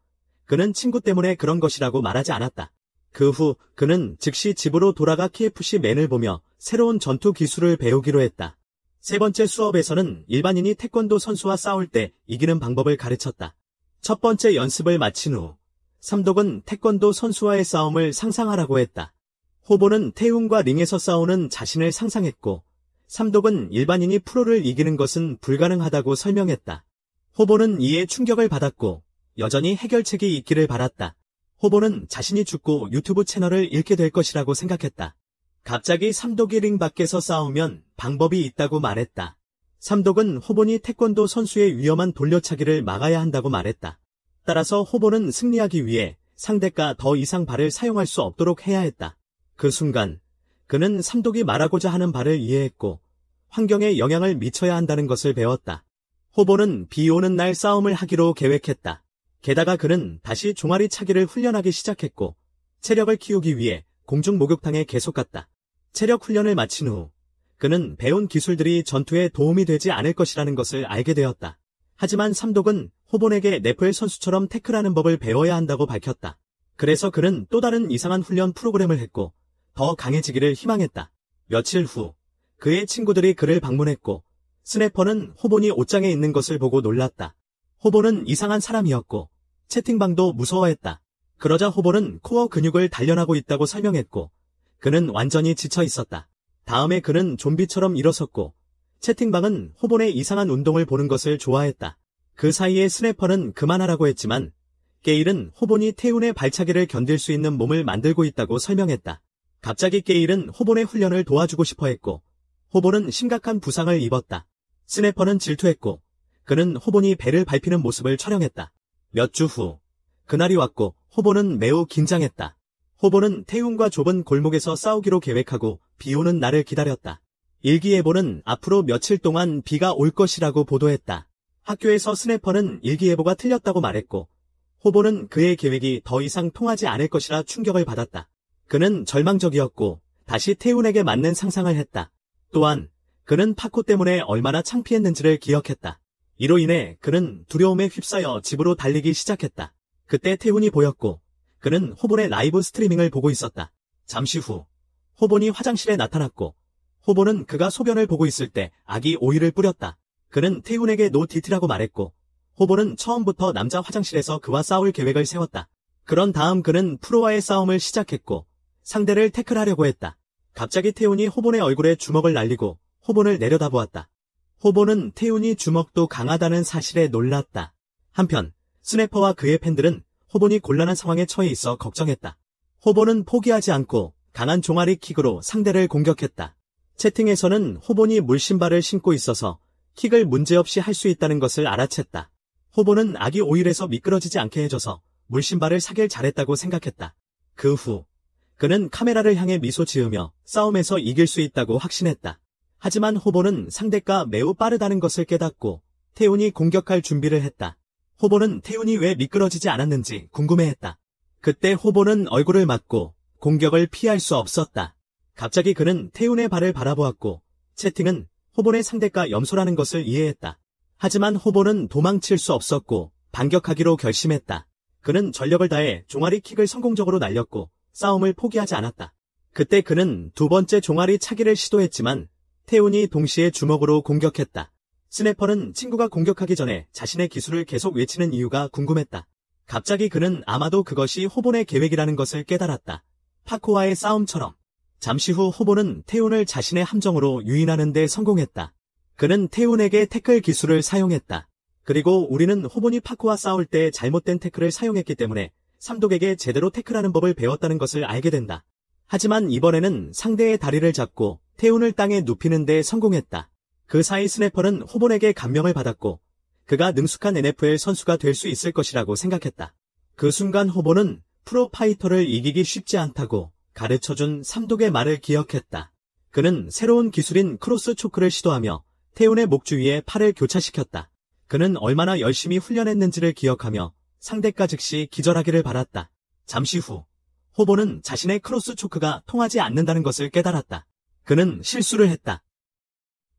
그는 친구 때문에 그런 것이라고 말하지 않았다. 그 후 그는 즉시 집으로 돌아가 KFC 맨을 보며 새로운 전투 기술을 배우기로 했다. 세 번째 수업에서는 일반인이 태권도 선수와 싸울 때 이기는 방법을 가르쳤다. 첫 번째 연습을 마친 후 삼독은 태권도 선수와의 싸움을 상상하라고 했다. 호본은 태훈과 링에서 싸우는 자신을 상상했고 삼독은 일반인이 프로를 이기는 것은 불가능하다고 설명했다. 호본은 이에 충격을 받았고 여전히 해결책이 있기를 바랐다. 호본은 자신이 죽고 유튜브 채널을 잃게 될 것이라고 생각했다. 갑자기 삼독이 링 밖에서 싸우면 방법이 있다고 말했다. 삼독은 호본이 태권도 선수의 위험한 돌려차기를 막아야 한다고 말했다. 따라서 호본은 승리하기 위해 상대가 더 이상 발을 사용할 수 없도록 해야 했다. 그 순간 그는 삼독이 말하고자 하는 바를 이해했고 환경에 영향을 미쳐야 한다는 것을 배웠다. 호본은 비 오는 날 싸움을 하기로 계획했다. 게다가 그는 다시 종아리 차기를 훈련하기 시작했고 체력을 키우기 위해 공중 목욕탕에 계속 갔다. 체력 훈련을 마친 후 그는 배운 기술들이 전투에 도움이 되지 않을 것이라는 것을 알게 되었다. 하지만 삼독은 호본에게 네플 선수처럼 태클하는 법을 배워야 한다고 밝혔다. 그래서 그는 또 다른 이상한 훈련 프로그램을 했고 더 강해지기를 희망했다. 며칠 후 그의 친구들이 그를 방문했고 스네퍼는 호본이 옷장에 있는 것을 보고 놀랐다. 호본은 이상한 사람이었고 채팅방도 무서워했다. 그러자 호본은 코어 근육을 단련하고 있다고 설명했고 그는 완전히 지쳐 있었다. 다음에 그는 좀비처럼 일어섰고 채팅방은 호본의 이상한 운동을 보는 것을 좋아했다. 그 사이에 스네퍼는 그만하라고 했지만 게일은 호본이 태훈의 발차기를 견딜 수 있는 몸을 만들고 있다고 설명했다. 갑자기 게일은 호본의 훈련을 도와주고 싶어 했고 호본은 심각한 부상을 입었다. 스네퍼는 질투했고 그는 호본이 배를 밟히는 모습을 촬영했다. 몇 주 후 그날이 왔고 호본은 매우 긴장했다. 호본은 태훈과 좁은 골목에서 싸우기로 계획하고 비 오는 날을 기다렸다. 일기예보는 앞으로 며칠 동안 비가 올 것이라고 보도했다. 학교에서 스네퍼는 일기예보가 틀렸다고 말했고 호본은 그의 계획이 더 이상 통하지 않을 것이라 충격을 받았다. 그는 절망적이었고 다시 태훈에게 맞는 상상을 했다. 또한 그는 파코 때문에 얼마나 창피했는지를 기억했다. 이로 인해 그는 두려움에 휩싸여 집으로 달리기 시작했다. 그때 태훈이 보였고 그는 호본의 라이브 스트리밍을 보고 있었다. 잠시 후 호본이 화장실에 나타났고 호본은 그가 소변을 보고 있을 때 아기 오일을 뿌렸다. 그는 태훈에게 노 디트라고 말했고 호본은 처음부터 남자 화장실에서 그와 싸울 계획을 세웠다. 그런 다음 그는 프로와의 싸움을 시작했고 상대를 태클하려고 했다. 갑자기 태훈이 호본의 얼굴에 주먹을 날리고 호본을 내려다보았다. 호본은 태훈이 주먹도 강하다는 사실에 놀랐다. 한편 스네퍼와 그의 팬들은 호본이 곤란한 상황에 처해 있어 걱정했다. 호본은 포기하지 않고 강한 종아리 킥으로 상대를 공격했다. 채팅에서는 호본이 물신발을 신고 있어서 킥을 문제없이 할 수 있다는 것을 알아챘다. 호본은 아기 오일에서 미끄러지지 않게 해줘서 물신발을 사길 잘했다고 생각했다. 그 후 그는 카메라를 향해 미소 지으며 싸움에서 이길 수 있다고 확신했다. 하지만 호본은 상대가 매우 빠르다는 것을 깨닫고 태훈이 공격할 준비를 했다. 호본은 태훈이 왜 미끄러지지 않았는지 궁금해했다. 그때 호본은 얼굴을 맞고 공격을 피할 수 없었다. 갑자기 그는 태훈의 발을 바라보았고 채팅은 호본의 상대가 염소라는 것을 이해했다. 하지만 호본은 도망칠 수 없었고 반격하기로 결심했다. 그는 전력을 다해 종아리 킥을 성공적으로 날렸고 싸움을 포기하지 않았다. 그때 그는 두 번째 종아리 차기를 시도했지만 태훈이 동시에 주먹으로 공격했다. 스네퍼는 친구가 공격하기 전에 자신의 기술을 계속 외치는 이유가 궁금했다. 갑자기 그는 아마도 그것이 호본의 계획이라는 것을 깨달았다. 파코와의 싸움처럼. 잠시 후 호본은 태훈을 자신의 함정으로 유인하는 데 성공했다. 그는 태훈에게 태클 기술을 사용했다. 그리고 우리는 호본이 파코와 싸울 때 잘못된 태클을 사용했기 때문에 삼독에게 제대로 태클하는 법을 배웠다는 것을 알게 된다. 하지만 이번에는 상대의 다리를 잡고 태훈을 땅에 눕히는 데 성공했다. 그 사이 스네퍼는 호본에게 감명을 받았고 그가 능숙한 NFL 선수가 될 수 있을 것이라고 생각했다. 그 순간 호본은 프로 파이터를 이기기 쉽지 않다고 가르쳐준 삼독의 말을 기억했다. 그는 새로운 기술인 크로스 초크를 시도하며 태훈의 목 주위에 팔을 교차시켰다. 그는 얼마나 열심히 훈련했는지를 기억하며 상대가 즉시 기절하기를 바랐다. 잠시 후 호본은 자신의 크로스 초크가 통하지 않는다는 것을 깨달았다. 그는 실수를 했다.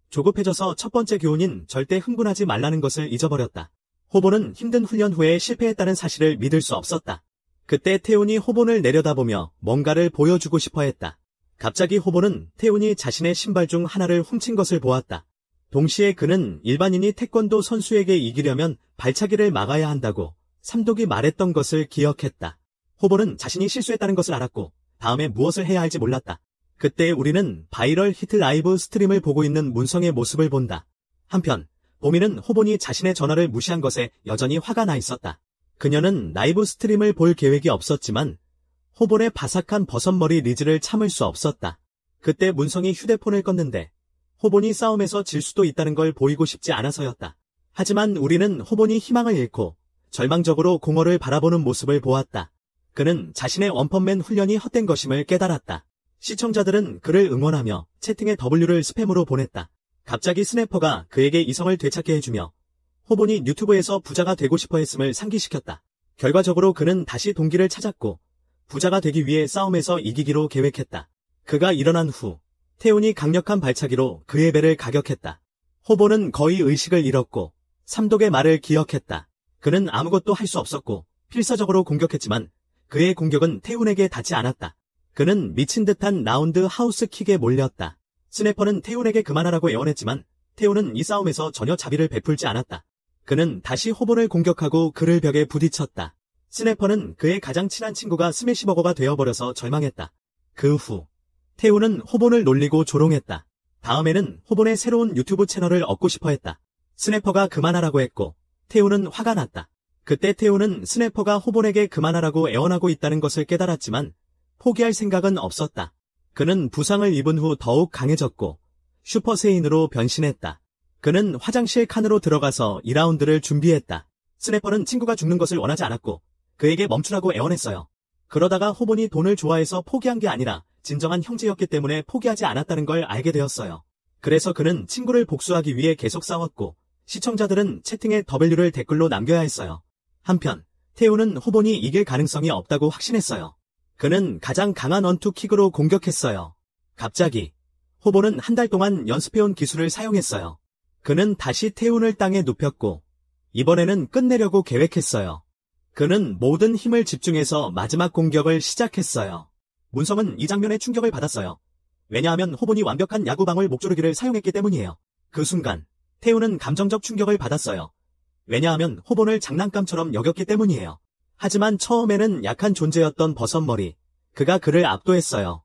조급해져서 첫 번째 교훈인 절대 흥분하지 말라는 것을 잊어버렸다. 호본은 힘든 훈련 후에 실패했다는 사실을 믿을 수 없었다. 그때 태훈이 호본을 내려다보며 뭔가를 보여주고 싶어 했다. 갑자기 호본은 태훈이 자신의 신발 중 하나를 훔친 것을 보았다. 동시에 그는 일반인이 태권도 선수에게 이기려면 발차기를 막아야 한다고 삼독이 말했던 것을 기억했다. 호본은 자신이 실수했다는 것을 알았고 다음에 무엇을 해야 할지 몰랐다. 그때 우리는 바이럴 히트 라이브 스트림을 보고 있는 문성의 모습을 본다. 한편 보미는 호본이 자신의 전화를 무시한 것에 여전히 화가 나 있었다. 그녀는 라이브 스트림을 볼 계획이 없었지만 호본의 바삭한 버섯머리 리즈를 참을 수 없었다. 그때 문성이 휴대폰을 껐는데 호본이 싸움에서 질 수도 있다는 걸 보이고 싶지 않아서였다. 하지만 우리는 호본이 희망을 잃고 절망적으로 공허를 바라보는 모습을 보았다. 그는 자신의 원펀맨 훈련이 헛된 것임을 깨달았다. 시청자들은 그를 응원하며 채팅에 W를 스팸으로 보냈다. 갑자기 스네퍼가 그에게 이성을 되찾게 해주며 호본이 유튜브에서 부자가 되고 싶어 했음을 상기시켰다. 결과적으로 그는 다시 동기를 찾았고 부자가 되기 위해 싸움에서 이기기로 계획했다. 그가 일어난 후 태훈이 강력한 발차기로 그의 배를 가격했다. 호본은 거의 의식을 잃었고 삼독의 말을 기억했다. 그는 아무것도 할 수 없었고 필사적으로 공격했지만 그의 공격은 태훈에게 닿지 않았다. 그는 미친 듯한 라운드 하우스 킥에 몰렸다. 스네퍼는 태훈에게 그만하라고 애원했지만 태훈은 이 싸움에서 전혀 자비를 베풀지 않았다. 그는 다시 호본을 공격하고 그를 벽에 부딪혔다. 스네퍼는 그의 가장 친한 친구가 스매시버거가 되어버려서 절망했다. 그 후 태훈은 호본을 놀리고 조롱했다. 다음에는 호본의 새로운 유튜브 채널을 얻고 싶어 했다. 스네퍼가 그만하라고 했고 태훈은 화가 났다. 그때 태훈은 스네퍼가 호본에게 그만하라고 애원하고 있다는 것을 깨달았지만 포기할 생각은 없었다. 그는 부상을 입은 후 더욱 강해졌고 슈퍼세인으로 변신했다. 그는 화장실 칸으로 들어가서 2라운드를 준비했다. 스네퍼는 친구가 죽는 것을 원하지 않았고 그에게 멈추라고 애원했어요. 그러다가 호본이 돈을 좋아해서 포기한 게 아니라 진정한 형제였기 때문에 포기하지 않았다는 걸 알게 되었어요. 그래서 그는 친구를 복수하기 위해 계속 싸웠고 시청자들은 채팅에 W를 댓글로 남겨야 했어요. 한편 태훈은 호본이 이길 가능성이 없다고 확신했어요. 그는 가장 강한 원투킥으로 공격했어요. 갑자기 호본은 한 달 동안 연습해온 기술을 사용했어요. 그는 다시 태훈을 땅에 눕혔고 이번에는 끝내려고 계획했어요. 그는 모든 힘을 집중해서 마지막 공격을 시작했어요. 문성은 이 장면에 충격을 받았어요. 왜냐하면 호본이 완벽한 야구방울 목조르기를 사용했기 때문이에요. 그 순간 태훈은 감정적 충격을 받았어요. 왜냐하면 호본을 장난감처럼 여겼기 때문이에요. 하지만 처음에는 약한 존재였던 버섯머리, 그가 그를 압도했어요.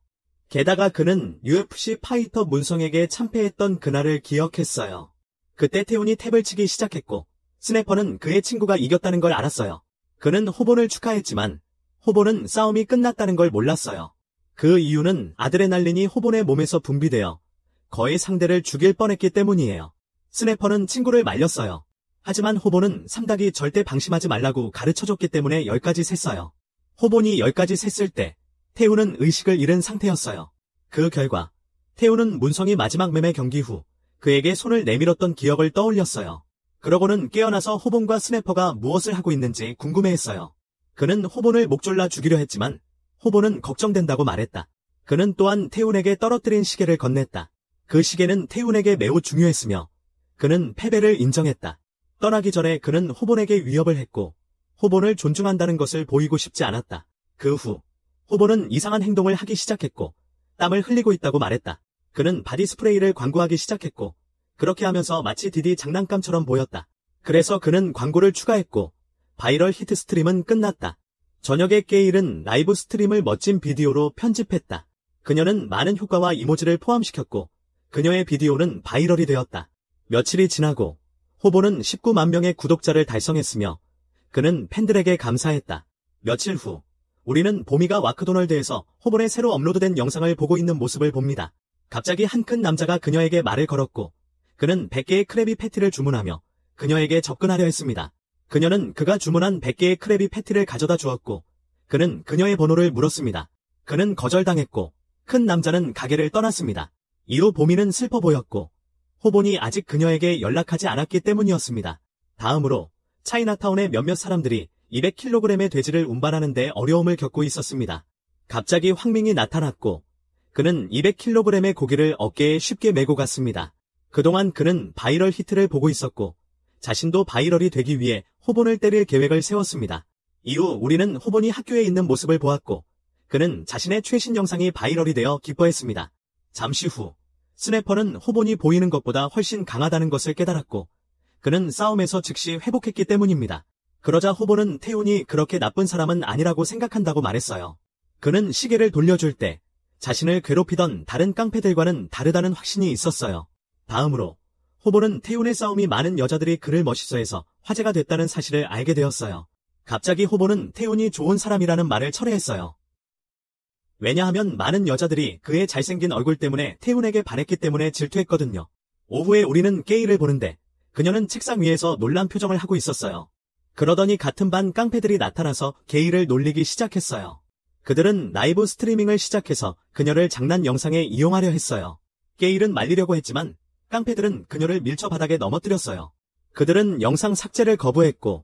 게다가 그는 UFC 파이터 문성에게 참패했던 그날을 기억했어요. 그때 태훈이 탭을 치기 시작했고 스네퍼는 그의 친구가 이겼다는 걸 알았어요. 그는 호본을 축하했지만 호본은 싸움이 끝났다는 걸 몰랐어요. 그 이유는 아드레날린이 호본의 몸에서 분비되어 거의 상대를 죽일 뻔했기 때문이에요. 스네퍼는 친구를 말렸어요. 하지만 호본은 삼닭이 절대 방심하지 말라고 가르쳐줬기 때문에 10까지 셌어요. 호본이 10까지 셌을 때 태우는 의식을 잃은 상태였어요. 그 결과 태우는 문성이 마지막 매매 경기 후 그에게 손을 내밀었던 기억을 떠올렸어요. 그러고는 깨어나서 호본과 스네퍼가 무엇을 하고 있는지 궁금해했어요. 그는 호본을 목졸라 죽이려 했지만 호본은 걱정된다고 말했다. 그는 또한 태훈에게 떨어뜨린 시계를 건넸다. 그 시계는 태훈에게 매우 중요했으며 그는 패배를 인정했다. 떠나기 전에 그는 호본에게 위협을 했고 호본을 존중한다는 것을 보이고 싶지 않았다. 그 후 호본은 이상한 행동을 하기 시작했고 땀을 흘리고 있다고 말했다. 그는 바디 스프레이를 광고하기 시작했고 그렇게 하면서 마치 디디 장난감처럼 보였다. 그래서 그는 광고를 추가했고 바이럴 히트 스트림은 끝났다. 저녁에 게일은 라이브 스트림을 멋진 비디오로 편집했다. 그녀는 많은 효과와 이모지를 포함시켰고 그녀의 비디오는 바이럴이 되었다. 며칠이 지나고 호본은 19만 명의 구독자를 달성했으며 그는 팬들에게 감사했다. 며칠 후 우리는 보미가 와크도널드에서 호본의 새로 업로드된 영상을 보고 있는 모습을 봅니다. 갑자기 한 큰 남자가 그녀에게 말을 걸었고 그는 100개의 크래비 패티를 주문하며 그녀에게 접근하려 했습니다. 그녀는 그가 주문한 100개의 크래비 패티를 가져다 주었고 그는 그녀의 번호를 물었습니다. 그는 거절당했고 큰 남자는 가게를 떠났습니다. 이후 보미는 슬퍼 보였고 호본이 아직 그녀에게 연락하지 않았기 때문이었습니다. 다음으로 차이나타운의 몇몇 사람들이 200kg의 돼지를 운반하는 데 어려움을 겪고 있었습니다. 갑자기 황밍이 나타났고 그는 200kg의 고기를 어깨에 쉽게 메고 갔습니다. 그동안 그는 바이럴 히트를 보고 있었고 자신도 바이럴이 되기 위해 호본을 때릴 계획을 세웠습니다. 이후 우리는 호본이 학교에 있는 모습을 보았고 그는 자신의 최신 영상이 바이럴이 되어 기뻐했습니다. 잠시 후 스네퍼는 호본이 보이는 것보다 훨씬 강하다는 것을 깨달았고 그는 싸움에서 즉시 회복했기 때문입니다. 그러자 호본은 태훈이 그렇게 나쁜 사람은 아니라고 생각한다고 말했어요. 그는 시계를 돌려줄 때 자신을 괴롭히던 다른 깡패들과는 다르다는 확신이 있었어요. 다음으로 호본은 태훈의 싸움이 많은 여자들이 그를 멋있어해서 화제가 됐다는 사실을 알게 되었어요. 갑자기 호본은 태훈이 좋은 사람이라는 말을 철회했어요. 왜냐하면 많은 여자들이 그의 잘생긴 얼굴 때문에 태훈에게 반했기 때문에 질투했거든요. 오후에 우리는 게이를 보는데 그녀는 책상 위에서 놀란 표정을 하고 있었어요. 그러더니 같은 반 깡패들이 나타나서 게이를 놀리기 시작했어요. 그들은 라이브 스트리밍을 시작해서 그녀를 장난 영상에 이용하려 했어요. 게일은 말리려고 했지만 깡패들은 그녀를 밀쳐 바닥에 넘어뜨렸어요. 그들은 영상 삭제를 거부했고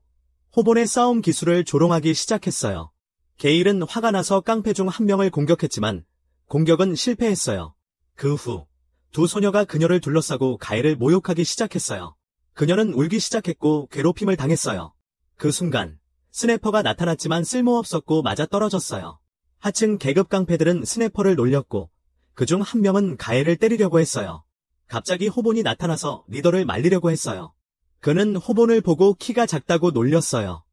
호본의 싸움 기술을 조롱하기 시작했어요. 게일은 화가 나서 깡패 중 한 명을 공격했지만 공격은 실패했어요. 그 후 두 소녀가 그녀를 둘러싸고 가해를 모욕하기 시작했어요. 그녀는 울기 시작했고 괴롭힘을 당했어요. 그 순간 스네퍼가 나타났지만 쓸모없었고 맞아떨어졌어요. 하층 계급 깡패들은 스네퍼를 놀렸고 그중 한 명은 가해를 때리려고 했어요. 갑자기 호본이 나타나서 리더를 말리려고 했어요. 그는 호본을 보고 키가 작다고 놀렸어요.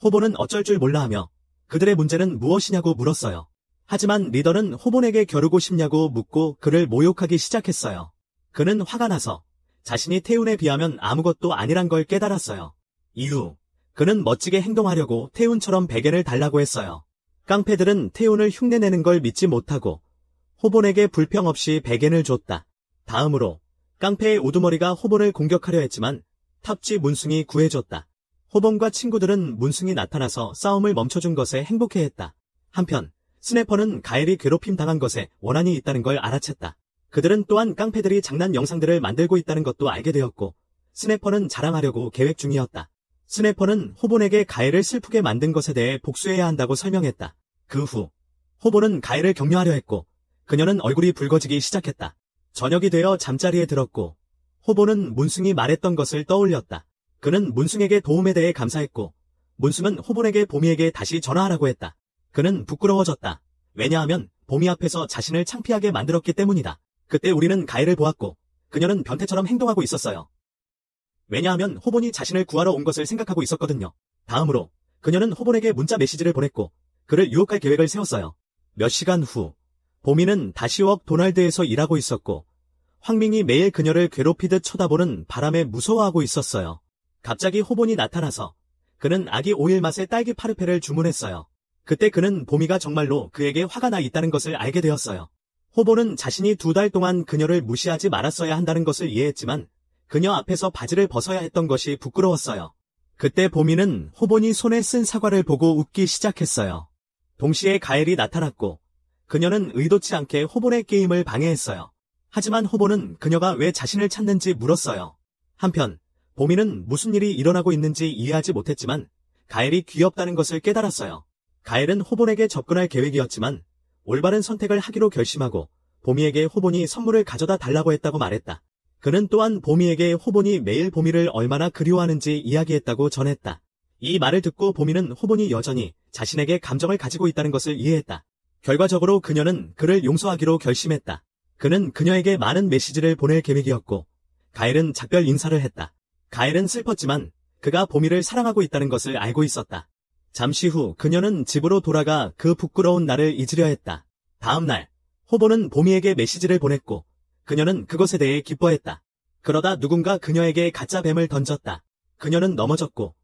호본은 어쩔 줄 몰라 하며 그들의 문제는 무엇이냐고 물었어요. 하지만 리더는 호본에게 겨루고 싶냐고 묻고 그를 모욕하기 시작했어요. 그는 화가 나서 자신이 태훈에 비하면 아무것도 아니란 걸 깨달았어요. 이후 그는 멋지게 행동하려고 태훈처럼 베개를 달라고 했어요. 깡패들은 태훈을 흉내내는 걸 믿지 못하고 호본에게 불평 없이 베겐을 줬다. 다음으로 깡패의 우두머리가 호본을 공격하려 했지만 탑지 문승이 구해줬다. 호본과 친구들은 문승이 나타나서 싸움을 멈춰준 것에 행복해했다. 한편 스네퍼는 가엘이 괴롭힘 당한 것에 원한이 있다는 걸 알아챘다. 그들은 또한 깡패들이 장난 영상들을 만들고 있다는 것도 알게 되었고 스네퍼는 자랑하려고 계획 중이었다. 스네퍼는 호본에게 가엘을 슬프게 만든 것에 대해 복수해야 한다고 설명했다. 그 후 호본은 가엘을 격려하려 했고 그녀는 얼굴이 붉어지기 시작했다. 저녁이 되어 잠자리에 들었고 호본은 문승이 말했던 것을 떠올렸다. 그는 문승에게 도움에 대해 감사했고 문승은 호본에게 보미에게 다시 전화하라고 했다. 그는 부끄러워졌다. 왜냐하면 보미 앞에서 자신을 창피하게 만들었기 때문이다. 그때 우리는 가엘을 보았고 그녀는 변태처럼 행동하고 있었어요. 왜냐하면 호본이 자신을 구하러 온 것을 생각하고 있었거든요. 다음으로 그녀는 호본에게 문자 메시지를 보냈고 그를 유혹할 계획을 세웠어요. 몇 시간 후 보미는 다시 워크도널드에서 일하고 있었고 황밍이 매일 그녀를 괴롭히듯 쳐다보는 바람에 무서워하고 있었어요. 갑자기 호본이 나타나서 그는 아기 오일 맛의 딸기 파르페를 주문했어요. 그때 그는 보미가 정말로 그에게 화가 나 있다는 것을 알게 되었어요. 호보는 자신이 2달 동안 그녀를 무시하지 말았어야 한다는 것을 이해했지만 그녀 앞에서 바지를 벗어야 했던 것이 부끄러웠어요. 그때 보미는 호본이 손에 쓴 사과를 보고 웃기 시작했어요. 동시에 가엘이 나타났고 그녀는 의도치 않게 호본의 게임을 방해했어요. 하지만 호본은 그녀가 왜 자신을 찾는지 물었어요. 한편 보미는 무슨 일이 일어나고 있는지 이해하지 못했지만 가엘이 귀엽다는 것을 깨달았어요. 가엘은 호본에게 접근할 계획이었지만 올바른 선택을 하기로 결심하고 보미에게 호본이 선물을 가져다 달라고 했다고 말했다. 그는 또한 보미에게 호본이 매일 보미를 얼마나 그리워하는지 이야기했다고 전했다. 이 말을 듣고 보미는 호본이 여전히 자신에게 감정을 가지고 있다는 것을 이해했다. 결과적으로 그녀는 그를 용서하기로 결심했다. 그는 그녀에게 많은 메시지를 보낼 계획이었고 가엘은 작별 인사를 했다. 가엘은 슬펐지만 그가 보미를 사랑하고 있다는 것을 알고 있었다. 잠시 후 그녀는 집으로 돌아가 그 부끄러운 날을 잊으려 했다. 다음 날 호본은 보미에게 메시지를 보냈고 그녀는 그것에 대해 기뻐했다. 그러다 누군가 그녀에게 가짜 뱀을 던졌다. 그녀는 넘어졌고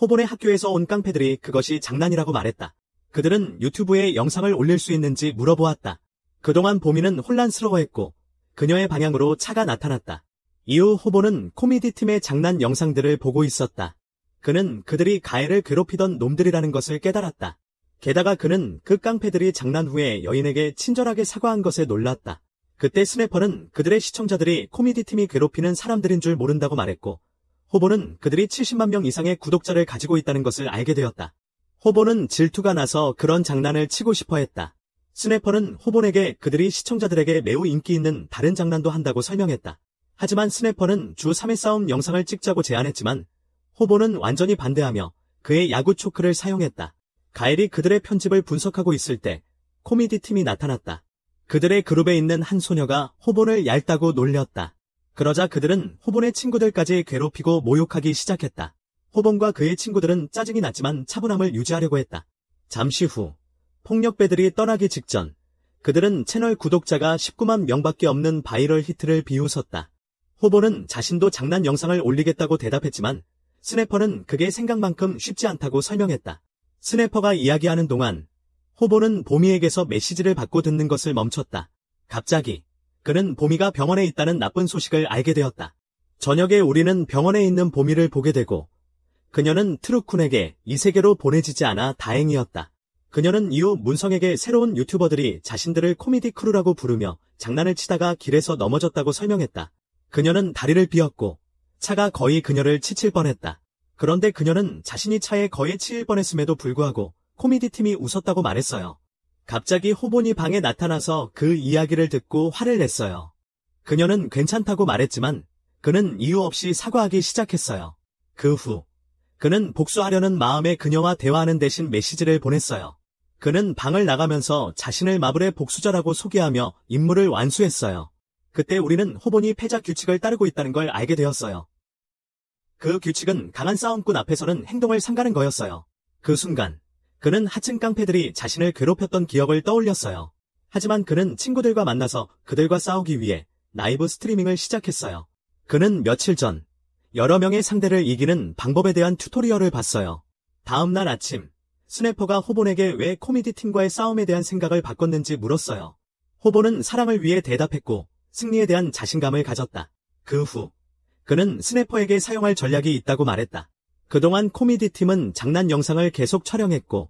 호본의 학교에서 온 깡패들이 그것이 장난이라고 말했다. 그들은 유튜브에 영상을 올릴 수 있는지 물어보았다. 그동안 보미는 혼란스러워했고 그녀의 방향으로 차가 나타났다. 이후 호본은 코미디 팀의 장난 영상들을 보고 있었다. 그는 그들이 가엘을 괴롭히던 놈들이라는 것을 깨달았다. 게다가 그는 그 깡패들이 장난 후에 여인에게 친절하게 사과한 것에 놀랐다. 그때 스네퍼는 그들의 시청자들이 코미디 팀이 괴롭히는 사람들인 줄 모른다고 말했고 호본은 그들이 70만 명 이상의 구독자를 가지고 있다는 것을 알게 되었다. 호본은 질투가 나서 그런 장난을 치고 싶어 했다. 스네퍼는 호본에게 그들이 시청자들에게 매우 인기 있는 다른 장난도 한다고 설명했다. 하지만 스네퍼는 주 3회 싸움 영상을 찍자고 제안했지만 호본은 완전히 반대하며 그의 야구 초크를 사용했다. 가엘이 그들의 편집을 분석하고 있을 때 코미디 팀이 나타났다. 그들의 그룹에 있는 한 소녀가 호본을 얇다고 놀렸다. 그러자 그들은 호본의 친구들까지 괴롭히고 모욕하기 시작했다. 호본과 그의 친구들은 짜증이 났지만 차분함을 유지하려고 했다. 잠시 후 폭력배들이 떠나기 직전 그들은 채널 구독자가 19만 명밖에 없는 바이럴 히트를 비웃었다. 호본은 자신도 장난 영상을 올리겠다고 대답했지만 스네퍼는 그게 생각만큼 쉽지 않다고 설명했다. 스네퍼가 이야기하는 동안 호본은 보미에게서 메시지를 받고 듣는 것을 멈췄다. 갑자기 그는 보미가 병원에 있다는 나쁜 소식을 알게 되었다. 저녁에 우리는 병원에 있는 보미를 보게 되고 그녀는 트루쿤에게 이 세계로 보내지지 않아 다행이었다. 그녀는 이후 문성에게 새로운 유튜버들이 자신들을 코미디 크루라고 부르며 장난을 치다가 길에서 넘어졌다고 설명했다. 그녀는 다리를 삐었고 차가 거의 그녀를 치칠 뻔했다. 그런데 그녀는 자신이 차에 거의 치일 뻔했음에도 불구하고 코미디 팀이 웃었다고 말했어요. 갑자기 호본이 방에 나타나서 그 이야기를 듣고 화를 냈어요. 그녀는 괜찮다고 말했지만 그는 이유 없이 사과하기 시작했어요. 그 후 그는 복수하려는 마음에 그녀와 대화하는 대신 메시지를 보냈어요. 그는 방을 나가면서 자신을 마블의 복수자라고 소개하며 임무를 완수했어요. 그때 우리는 호본이 패자 규칙을 따르고 있다는 걸 알게 되었어요. 그 규칙은 강한 싸움꾼 앞에서는 행동을 삼가는 거였어요. 그 순간 그는 하층 깡패들이 자신을 괴롭혔던 기억을 떠올렸어요. 하지만 그는 친구들과 만나서 그들과 싸우기 위해 라이브 스트리밍을 시작했어요. 그는 며칠 전 여러 명의 상대를 이기는 방법에 대한 튜토리얼을 봤어요. 다음 날 아침 스네퍼가 호본에게 왜 코미디 팀과의 싸움에 대한 생각을 바꿨는지 물었어요. 호본은 사랑을 위해 대답했고 승리에 대한 자신감을 가졌다. 그 후 그는 스네퍼에게 사용할 전략이 있다고 말했다. 그동안 코미디 팀은 장난 영상을 계속 촬영했고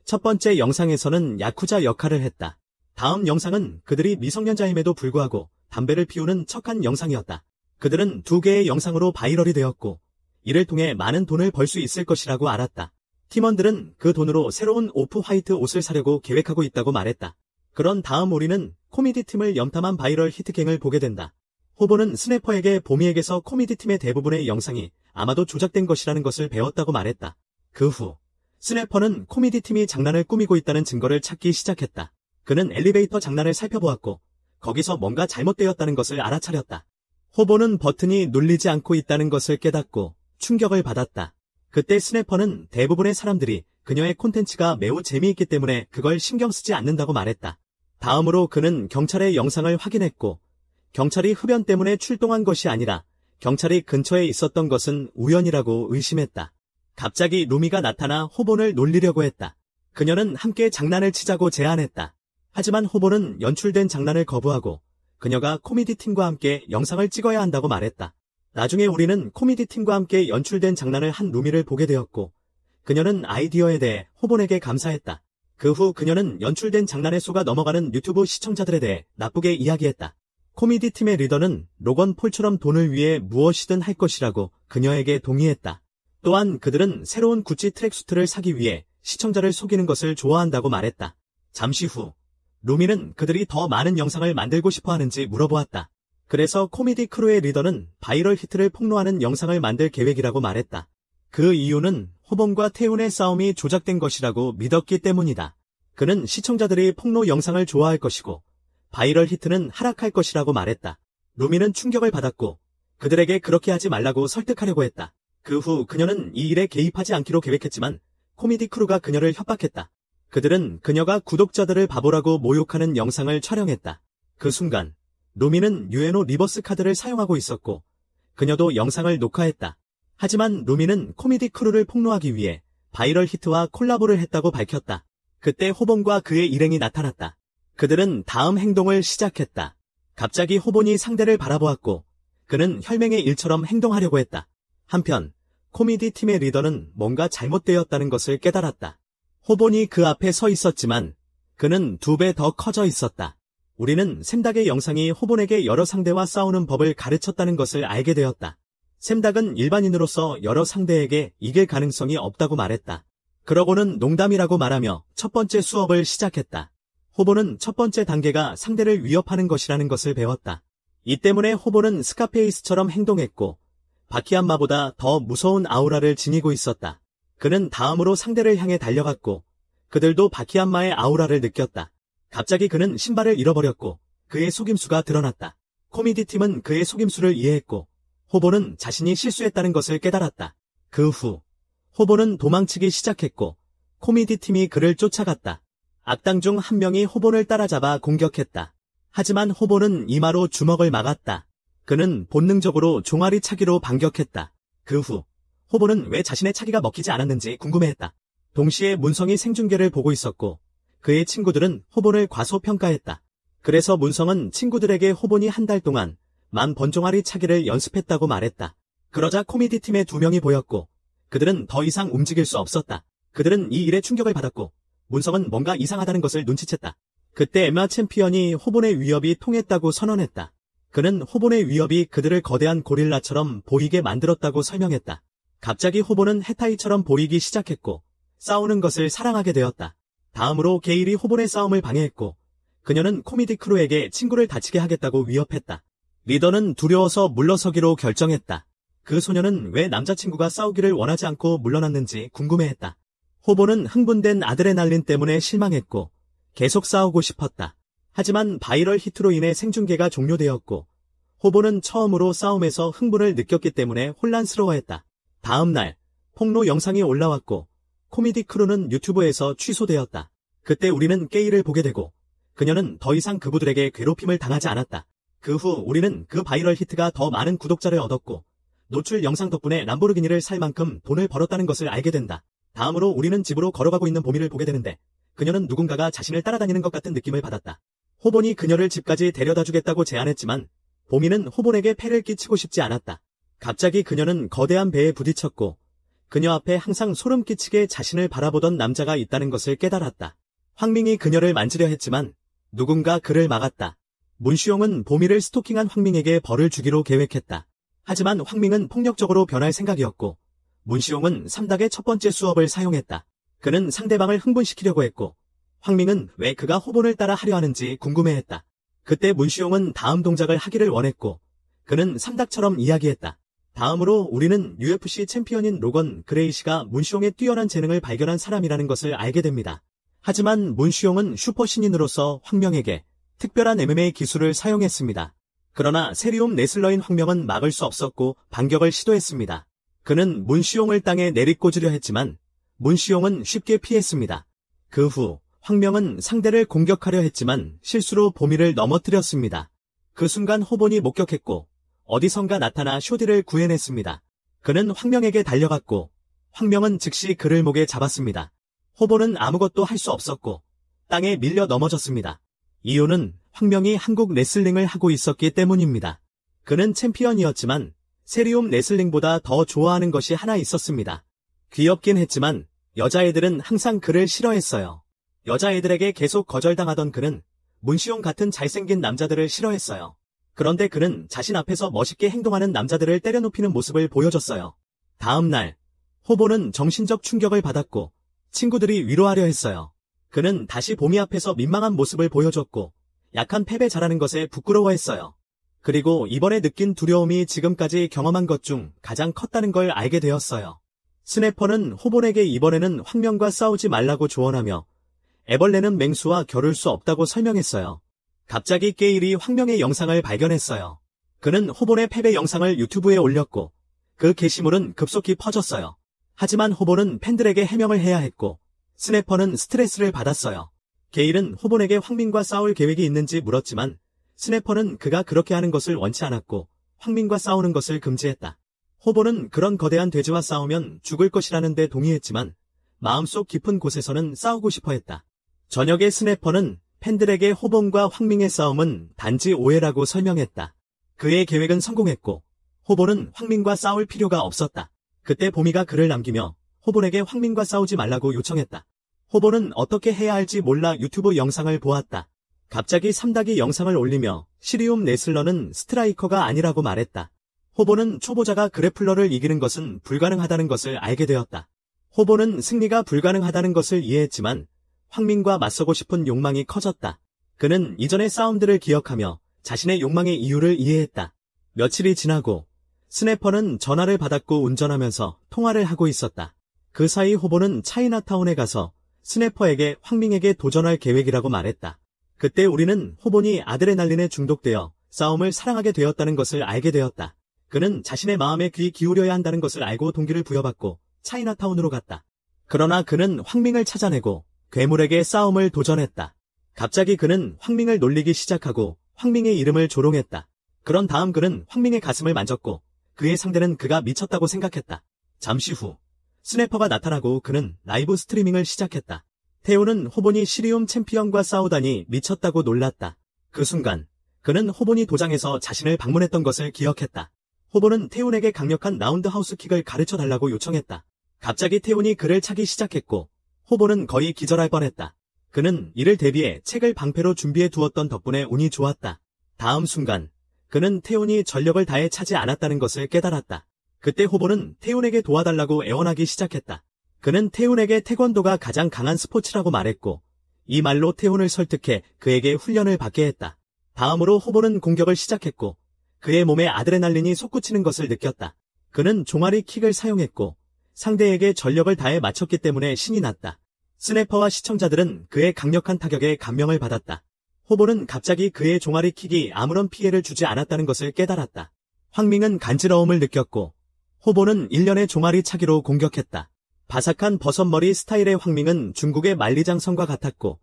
첫 번째 영상에서는 야쿠자 역할을 했다. 다음 영상은 그들이 미성년자임에도 불구하고 담배를 피우는 척한 영상이었다. 그들은 2개의 영상으로 바이럴이 되었고 이를 통해 많은 돈을 벌 수 있을 것이라고 알았다. 팀원들은 그 돈으로 새로운 오프 화이트 옷을 사려고 계획하고 있다고 말했다. 그런 다음 우리는 코미디 팀을 염탐한 바이럴 히트갱을 보게 된다. 호본은 스네퍼에게 보미에게서 코미디 팀의 대부분의 영상이 아마도 조작된 것이라는 것을 배웠다고 말했다. 그 후 스네퍼는 코미디 팀이 장난을 꾸미고 있다는 증거를 찾기 시작했다. 그는 엘리베이터 장난을 살펴보았고 거기서 뭔가 잘못되었다는 것을 알아차렸다. 호본은 버튼이 눌리지 않고 있다는 것을 깨닫고 충격을 받았다. 그때 스네퍼는 대부분의 사람들이 그녀의 콘텐츠가 매우 재미있기 때문에 그걸 신경 쓰지 않는다고 말했다. 다음으로 그는 경찰의 영상을 확인했고 경찰이 흡연 때문에 출동한 것이 아니라 경찰이 근처에 있었던 것은 우연이라고 의심했다. 갑자기 루미가 나타나 호본을 놀리려고 했다. 그녀는 함께 장난을 치자고 제안했다. 하지만 호보는 연출된 장난을 거부하고 그녀가 코미디 팀과 함께 영상을 찍어야 한다고 말했다. 나중에 우리는 코미디 팀과 함께 연출된 장난을 한 루미를 보게 되었고 그녀는 아이디어에 대해 호본에게 감사했다. 그 후 그녀는 연출된 장난에 속아 넘어가는 유튜브 시청자들에 대해 나쁘게 이야기했다. 코미디 팀의 리더는 로건 폴처럼 돈을 위해 무엇이든 할 것이라고 그녀에게 동의했다. 또한 그들은 새로운 구찌 트랙수트를 사기 위해 시청자를 속이는 것을 좋아한다고 말했다. 잠시 후 루미는 그들이 더 많은 영상을 만들고 싶어 하는지 물어보았다. 그래서 코미디 크루의 리더는 바이럴 히트를 폭로하는 영상을 만들 계획이라고 말했다. 그 이유는 호범과 태훈의 싸움이 조작된 것이라고 믿었기 때문이다. 그는 시청자들이 폭로 영상을 좋아할 것이고 바이럴 히트는 하락할 것이라고 말했다. 루미는 충격을 받았고 그들에게 그렇게 하지 말라고 설득하려고 했다. 그 후 그녀는 이 일에 개입하지 않기로 계획했지만 코미디 크루가 그녀를 협박했다. 그들은 그녀가 구독자들을 바보라고 모욕하는 영상을 촬영했다. 그 순간 루미는 유에노 리버스 카드를 사용하고 있었고 그녀도 영상을 녹화했다. 하지만 루미는 코미디 크루를 폭로하기 위해 바이럴 히트와 콜라보를 했다고 밝혔다. 그때 호본과 그의 일행이 나타났다. 그들은 다음 행동을 시작했다. 갑자기 호본이 상대를 바라보았고 그는 혈맹의 일처럼 행동하려고 했다. 한편 코미디 팀의 리더는 뭔가 잘못되었다는 것을 깨달았다. 호본이 그 앞에 서 있었지만 그는 2배 더 커져 있었다. 우리는 샘닭의 영상이 호본에게 여러 상대와 싸우는 법을 가르쳤다는 것을 알게 되었다. 샘닭은 일반인으로서 여러 상대에게 이길 가능성이 없다고 말했다. 그러고는 농담이라고 말하며 첫 번째 수업을 시작했다. 호본은 첫 번째 단계가 상대를 위협하는 것이라는 것을 배웠다. 이 때문에 호본은 스카페이스처럼 행동했고 바키안마보다 더 무서운 아우라를 지니고 있었다. 그는 다음으로 상대를 향해 달려갔고 그들도 바키안마의 아우라를 느꼈다. 갑자기 그는 신발을 잃어버렸고 그의 속임수가 드러났다. 코미디 팀은 그의 속임수를 이해했고 호본은 자신이 실수했다는 것을 깨달았다. 그 후 호본은 도망치기 시작했고 코미디 팀이 그를 쫓아갔다. 악당 중 한 명이 호본을 따라잡아 공격했다. 하지만 호본은 이마로 주먹을 막았다. 그는 본능적으로 종아리 차기로 반격했다. 그 후 호본은 왜 자신의 차기가 먹히지 않았는지 궁금해했다. 동시에 문성이 생중계를 보고 있었고 그의 친구들은 호본을 과소평가했다. 그래서 문성은 친구들에게 호본이 한 달 동안 10,000번 종아리 차기를 연습했다고 말했다. 그러자 코미디 팀의 2명이 보였고 그들은 더 이상 움직일 수 없었다. 그들은 이 일에 충격을 받았고 문성은 뭔가 이상하다는 것을 눈치챘다. 그때 엠마 챔피언이 호본의 위협이 통했다고 선언했다. 그는 호본의 위협이 그들을 거대한 고릴라처럼 보이게 만들었다고 설명했다. 갑자기 호본은 해타이처럼 보이기 시작했고 싸우는 것을 사랑하게 되었다. 다음으로 게일이 호본의 싸움을 방해했고 그녀는 코미디 크루에게 친구를 다치게 하겠다고 위협했다. 리더는 두려워서 물러서기로 결정했다. 그 소녀는 왜 남자친구가 싸우기를 원하지 않고 물러났는지 궁금해했다. 호본은 흥분된 아드레날린 때문에 실망했고 계속 싸우고 싶었다. 하지만 바이럴 히트로 인해 생중계가 종료되었고 호본은 처음으로 싸움에서 흥분을 느꼈기 때문에 혼란스러워했다. 다음 날 폭로 영상이 올라왔고 코미디 크루는 유튜브에서 취소되었다. 그때 우리는 게일을 보게 되고 그녀는 더 이상 그부들에게 괴롭힘을 당하지 않았다. 그 후 우리는 그 바이럴 히트가 더 많은 구독자를 얻었고 노출 영상 덕분에 람보르기니를 살 만큼 돈을 벌었다는 것을 알게 된다. 다음으로 우리는 집으로 걸어가고 있는 보미를 보게 되는데 그녀는 누군가가 자신을 따라다니는 것 같은 느낌을 받았다. 호본이 그녀를 집까지 데려다 주겠다고 제안했지만 보미는 호본에게 폐를 끼치고 싶지 않았다. 갑자기 그녀는 거대한 배에 부딪혔고 그녀 앞에 항상 소름 끼치게 자신을 바라보던 남자가 있다는 것을 깨달았다. 황밍이 그녀를 만지려 했지만 누군가 그를 막았다. 문시용은 보미를 스토킹한 황밍에게 벌을 주기로 계획했다. 하지만 황밍은 폭력적으로 변할 생각이었고 문시용은 삼닭의 첫 번째 수업을 사용했다. 그는 상대방을 흥분시키려고 했고 황밍은 왜 그가 호본을 따라 하려 하는지 궁금해했다. 그때 문시용은 다음 동작을 하기를 원했고 그는 삼닭처럼 이야기했다. 다음으로 우리는 UFC 챔피언인 로건 그레이시가 문시용의 뛰어난 재능을 발견한 사람이라는 것을 알게 됩니다. 하지만 문시용은 슈퍼신인으로서 황명에게 특별한 MMA 기술을 사용했습니다. 그러나 세리움 레슬러인 황명은 막을 수 없었고 반격을 시도했습니다. 그는 문시용을 땅에 내리꽂으려 했지만 문시용은 쉽게 피했습니다. 그 후 황명은 상대를 공격하려 했지만 실수로 보미를 넘어뜨렸습니다. 그 순간 호본이 목격했고 어디선가 나타나 쇼디를 구해냈습니다. 그는 황명에게 달려갔고 황명은 즉시 그를 목에 잡았습니다. 호보는 아무것도 할 수 없었고 땅에 밀려 넘어졌습니다. 이유는 황명이 한국 레슬링을 하고 있었기 때문입니다. 그는 챔피언이었지만 세리움 레슬링보다 더 좋아하는 것이 하나 있었습니다. 귀엽긴 했지만 여자애들은 항상 그를 싫어했어요. 여자애들에게 계속 거절당하던 그는 문시용 같은 잘생긴 남자들을 싫어했어요. 그런데 그는 자신 앞에서 멋있게 행동하는 남자들을 때려눕히는 모습을 보여줬어요. 다음 날, 호보는 정신적 충격을 받았고 친구들이 위로하려 했어요. 그는 다시 보미 앞에서 민망한 모습을 보여줬고 약한 패배자라는 것에 부끄러워했어요. 그리고 이번에 느낀 두려움이 지금까지 경험한 것 중 가장 컸다는 걸 알게 되었어요. 스네퍼는 호본에게 이번에는 황명과 싸우지 말라고 조언하며 애벌레는 맹수와 겨룰 수 없다고 설명했어요. 갑자기 게일이 황명의 영상을 발견했어요. 그는 호본의 패배 영상을 유튜브에 올렸고 그 게시물은 급속히 퍼졌어요. 하지만 호본은 팬들에게 해명을 해야 했고 스네퍼는 스트레스를 받았어요. 게일은 호본에게 황민과 싸울 계획이 있는지 물었지만 스네퍼는 그가 그렇게 하는 것을 원치 않았고 황민과 싸우는 것을 금지했다. 호본은 그런 거대한 돼지와 싸우면 죽을 것이라는 데 동의했지만 마음속 깊은 곳에서는 싸우고 싶어 했다. 저녁에 스네퍼는 팬들에게 호본과 황민의 싸움은 단지 오해라고 설명했다. 그의 계획은 성공했고 호본은 황민과 싸울 필요가 없었다. 그때 보미가 글을 남기며 호본에게 황민과 싸우지 말라고 요청했다. 호본은 어떻게 해야 할지 몰라 유튜브 영상을 보았다. 갑자기 삼닭이 영상을 올리며 시리움 레슬러는 스트라이커가 아니라고 말했다. 호본은 초보자가 그래플러를 이기는 것은 불가능하다는 것을 알게 되었다. 호본은 승리가 불가능하다는 것을 이해했지만 황민과 맞서고 싶은 욕망이 커졌다. 그는 이전의 싸움들을 기억하며 자신의 욕망의 이유를 이해했다. 며칠이 지나고 스네퍼는 전화를 받았고 운전하면서 통화를 하고 있었다. 그 사이 호본은 차이나타운에 가서 스네퍼에게 황민에게 도전할 계획이라고 말했다. 그때 우리는 호본이 아드레날린에 중독되어 싸움을 사랑하게 되었다는 것을 알게 되었다. 그는 자신의 마음에 귀 기울여야 한다는 것을 알고 동기를 부여받고 차이나타운으로 갔다. 그러나 그는 황민을 찾아내고 괴물에게 싸움을 도전했다. 갑자기 그는 황민을 놀리기 시작하고 황민의 이름을 조롱했다. 그런 다음 그는 황민의 가슴을 만졌고 그의 상대는 그가 미쳤다고 생각했다. 잠시 후 스네퍼가 나타나고 그는 라이브 스트리밍을 시작했다. 태우는 호본이 시리움 챔피언과 싸우다니 미쳤다고 놀랐다. 그 순간 그는 호본이 도장에서 자신을 방문했던 것을 기억했다. 호본은 태훈에게 강력한 라운드하우스 킥을 가르쳐달라고 요청했다. 갑자기 태훈이 그를 차기 시작했고 호본은 거의 기절할 뻔했다. 그는 이를 대비해 책을 방패로 준비해 두었던 덕분에 운이 좋았다. 다음 순간 그는 태훈이 전력을 다해 차지 않았다는 것을 깨달았다. 그때 호본은 태훈에게 도와달라고 애원하기 시작했다. 그는 태훈에게 태권도가 가장 강한 스포츠라고 말했고 이 말로 태훈을 설득해 그에게 훈련을 받게 했다. 다음으로 호본은 공격을 시작했고 그의 몸에 아드레날린이 솟구치는 것을 느꼈다. 그는 종아리 킥을 사용했고 상대에게 전력을 다해 맞췄기 때문에 신이 났다. 스네퍼와 시청자들은 그의 강력한 타격에 감명을 받았다. 호본은 갑자기 그의 종아리 킥이 아무런 피해를 주지 않았다는 것을 깨달았다. 황민은 간지러움을 느꼈고 호본은 일련의 종아리 차기로 공격했다. 바삭한 버섯머리 스타일의 황민은 중국의 만리장성과 같았고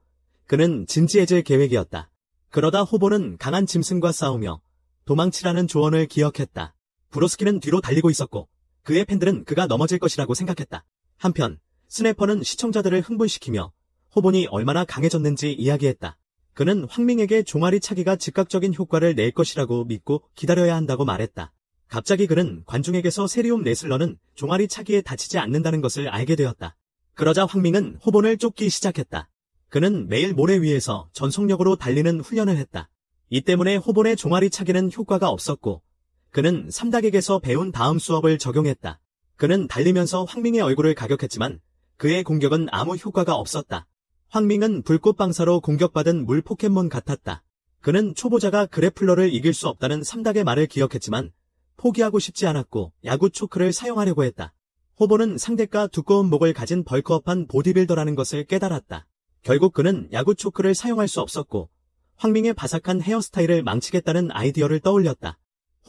그는 진지해질 계획이었다. 그러다 호본은 강한 짐승과 싸우며 도망치라는 조언을 기억했다. 브로스키는 뒤로 달리고 있었고 그의 팬들은 그가 넘어질 것이라고 생각했다. 한편 스네퍼는 시청자들을 흥분시키며 호본이 얼마나 강해졌는지 이야기했다. 그는 황민에게 종아리 차기가 즉각적인 효과를 낼 것이라고 믿고 기다려야 한다고 말했다. 갑자기 그는 관중에게서 세리움 레슬러는 종아리 차기에 다치지 않는다는 것을 알게 되었다. 그러자 황민은 호본을 쫓기 시작했다. 그는 매일 모래 위에서 전속력으로 달리는 훈련을 했다. 이 때문에 호본의 종아리 차기는 효과가 없었고 그는 삼닭에게서 배운 다음 수업을 적용했다. 그는 달리면서 황민의 얼굴을 가격했지만 그의 공격은 아무 효과가 없었다. 황민은 불꽃방사로 공격받은 물 포켓몬 같았다. 그는 초보자가 그래플러를 이길 수 없다는 삼닭의 말을 기억했지만 포기하고 싶지 않았고 야구 초크를 사용하려고 했다. 호본은 상대가 두꺼운 목을 가진 벌크업한 보디빌더라는 것을 깨달았다. 결국 그는 야구 초크를 사용할 수 없었고 황민의 바삭한 헤어스타일을 망치겠다는 아이디어를 떠올렸다.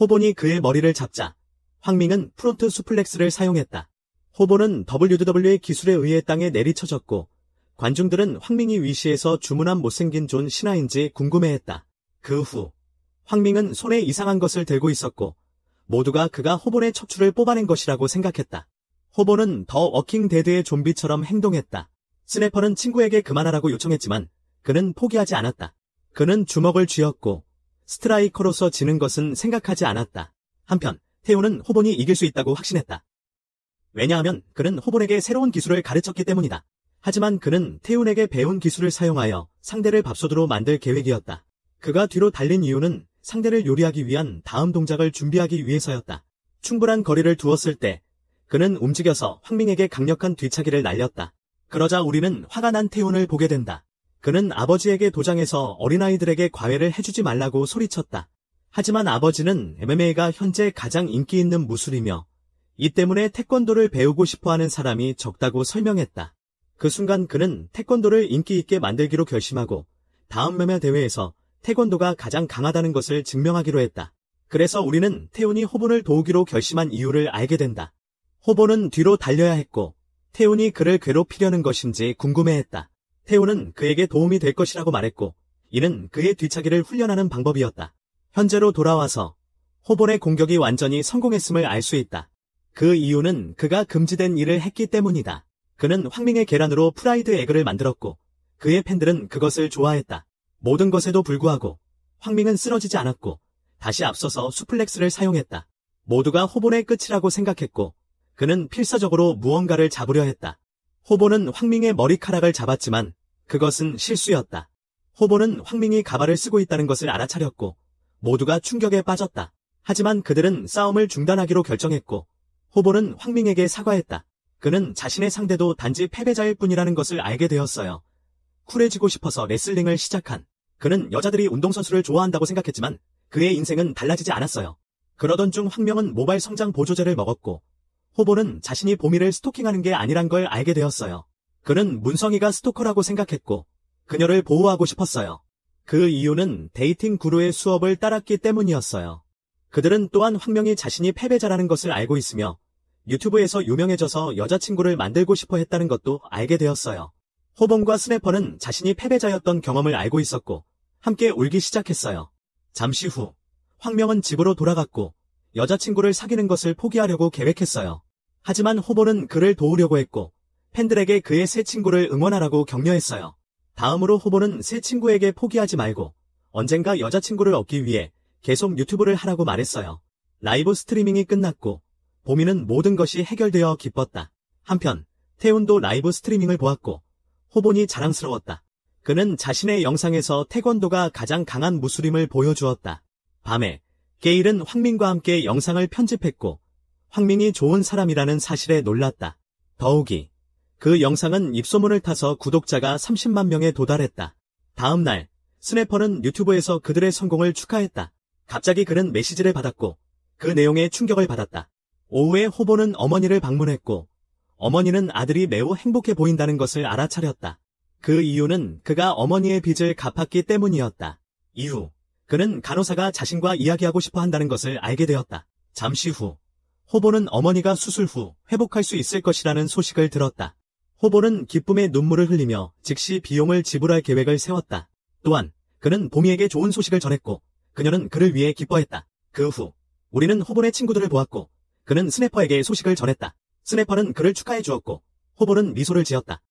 호본이 그의 머리를 잡자 황민은 프론트 수플렉스를 사용했다. 호본은 WWE의 기술에 의해 땅에 내리쳐졌고 관중들은 황민이 위시에서 주문한 못생긴 존 시나인지 궁금해했다. 그 후 황민은 손에 이상한 것을 들고 있었고 모두가 그가 호본의 척추를 뽑아낸 것이라고 생각했다. 호본은 더 워킹 데드의 좀비처럼 행동했다. 스네퍼는 친구에게 그만하라고 요청했지만 그는 포기하지 않았다. 그는 주먹을 쥐었고 스트라이커로서 지는 것은 생각하지 않았다. 한편 태훈은 호본이 이길 수 있다고 확신했다. 왜냐하면 그는 호본에게 새로운 기술을 가르쳤기 때문이다. 하지만 그는 태훈에게 배운 기술을 사용하여 상대를 밥솥으로 만들 계획이었다. 그가 뒤로 달린 이유는 상대를 요리하기 위한 다음 동작을 준비하기 위해서였다. 충분한 거리를 두었을 때 그는 움직여서 황밍에게 강력한 뒤차기를 날렸다. 그러자 우리는 화가 난 태훈을 보게 된다. 그는 아버지에게 도장해서 어린아이들에게 과외를 해주지 말라고 소리쳤다. 하지만 아버지는 MMA가 현재 가장 인기 있는 무술이며 이 때문에 태권도를 배우고 싶어하는 사람이 적다고 설명했다. 그 순간 그는 태권도를 인기 있게 만들기로 결심하고 다음 MMA 대회에서 태권도가 가장 강하다는 것을 증명하기로 했다. 그래서 우리는 태훈이 호본을 도우기로 결심한 이유를 알게 된다. 호본은 뒤로 달려야 했고 태훈이 그를 괴롭히려는 것인지 궁금해했다. 태훈은 그에게 도움이 될 것이라고 말했고 이는 그의 뒤차기를 훈련하는 방법이었다. 현재로 돌아와서 호본의 공격이 완전히 성공했음을 알 수 있다. 그 이유는 그가 금지된 일을 했기 때문이다. 그는 황밍의 계란으로 프라이드 에그를 만들었고 그의 팬들은 그것을 좋아했다. 모든 것에도 불구하고 황밍은 쓰러지지 않았고 다시 앞서서 수플렉스를 사용했다. 모두가 호본의 끝이라고 생각했고 그는 필사적으로 무언가를 잡으려 했다. 호본은 황밍의 머리카락을 잡았지만 그것은 실수였다. 호본은 황밍이 가발을 쓰고 있다는 것을 알아차렸고 모두가 충격에 빠졌다. 하지만 그들은 싸움을 중단하기로 결정했고 호본은 황밍에게 사과했다. 그는 자신의 상대도 단지 패배자일 뿐이라는 것을 알게 되었어요. 쿨해지고 싶어서 레슬링을 시작한 그는 여자들이 운동선수를 좋아한다고 생각했지만 그의 인생은 달라지지 않았어요. 그러던 중 황명은 모발 성장 보조제를 먹었고 호본은 자신이 보미를 스토킹하는 게 아니란 걸 알게 되었어요. 그는 문성이가 스토커라고 생각했고 그녀를 보호하고 싶었어요. 그 이유는 데이팅 구루의 수업을 따랐기 때문이었어요. 그들은 또한 황명이 자신이 패배자라는 것을 알고 있으며 유튜브에서 유명해져서 여자친구를 만들고 싶어 했다는 것도 알게 되었어요. 호본과 스네퍼는 자신이 패배자였던 경험을 알고 있었고 함께 울기 시작했어요. 잠시 후 황명은 집으로 돌아갔고 여자친구를 사귀는 것을 포기하려고 계획했어요. 하지만 호본은 그를 도우려고 했고 팬들에게 그의 새 친구를 응원하라고 격려했어요. 다음으로 호본은 새 친구에게 포기하지 말고 언젠가 여자친구를 얻기 위해 계속 유튜브를 하라고 말했어요. 라이브 스트리밍이 끝났고 보미는 모든 것이 해결되어 기뻤다. 한편 태훈도 라이브 스트리밍을 보았고 호본이 자랑스러웠다. 그는 자신의 영상에서 태권도가 가장 강한 무술임을 보여주었다. 밤에 게일은 황밍과 함께 영상을 편집했고 황밍이 좋은 사람이라는 사실에 놀랐다. 더욱이 그 영상은 입소문을 타서 구독자가 30만 명에 도달했다. 다음 날 스네퍼는 유튜브에서 그들의 성공을 축하했다. 갑자기 그는 메시지를 받았고 그 내용에 충격을 받았다. 오후에 호본은 어머니를 방문했고 어머니는 아들이 매우 행복해 보인다는 것을 알아차렸다. 그 이유는 그가 어머니의 빚을 갚았기 때문이었다. 이후 그는 간호사가 자신과 이야기하고 싶어 한다는 것을 알게 되었다. 잠시 후 호본은 어머니가 수술 후 회복할 수 있을 것이라는 소식을 들었다. 호본은 기쁨의 눈물을 흘리며 즉시 비용을 지불할 계획을 세웠다. 또한 그는 보미에게 좋은 소식을 전했고 그녀는 그를 위해 기뻐했다. 그 후 우리는 호본의 친구들을 보았고 그는 스네퍼에게 소식을 전했다. 스네퍼는 그를 축하해 주었고 호본은 미소를 지었다.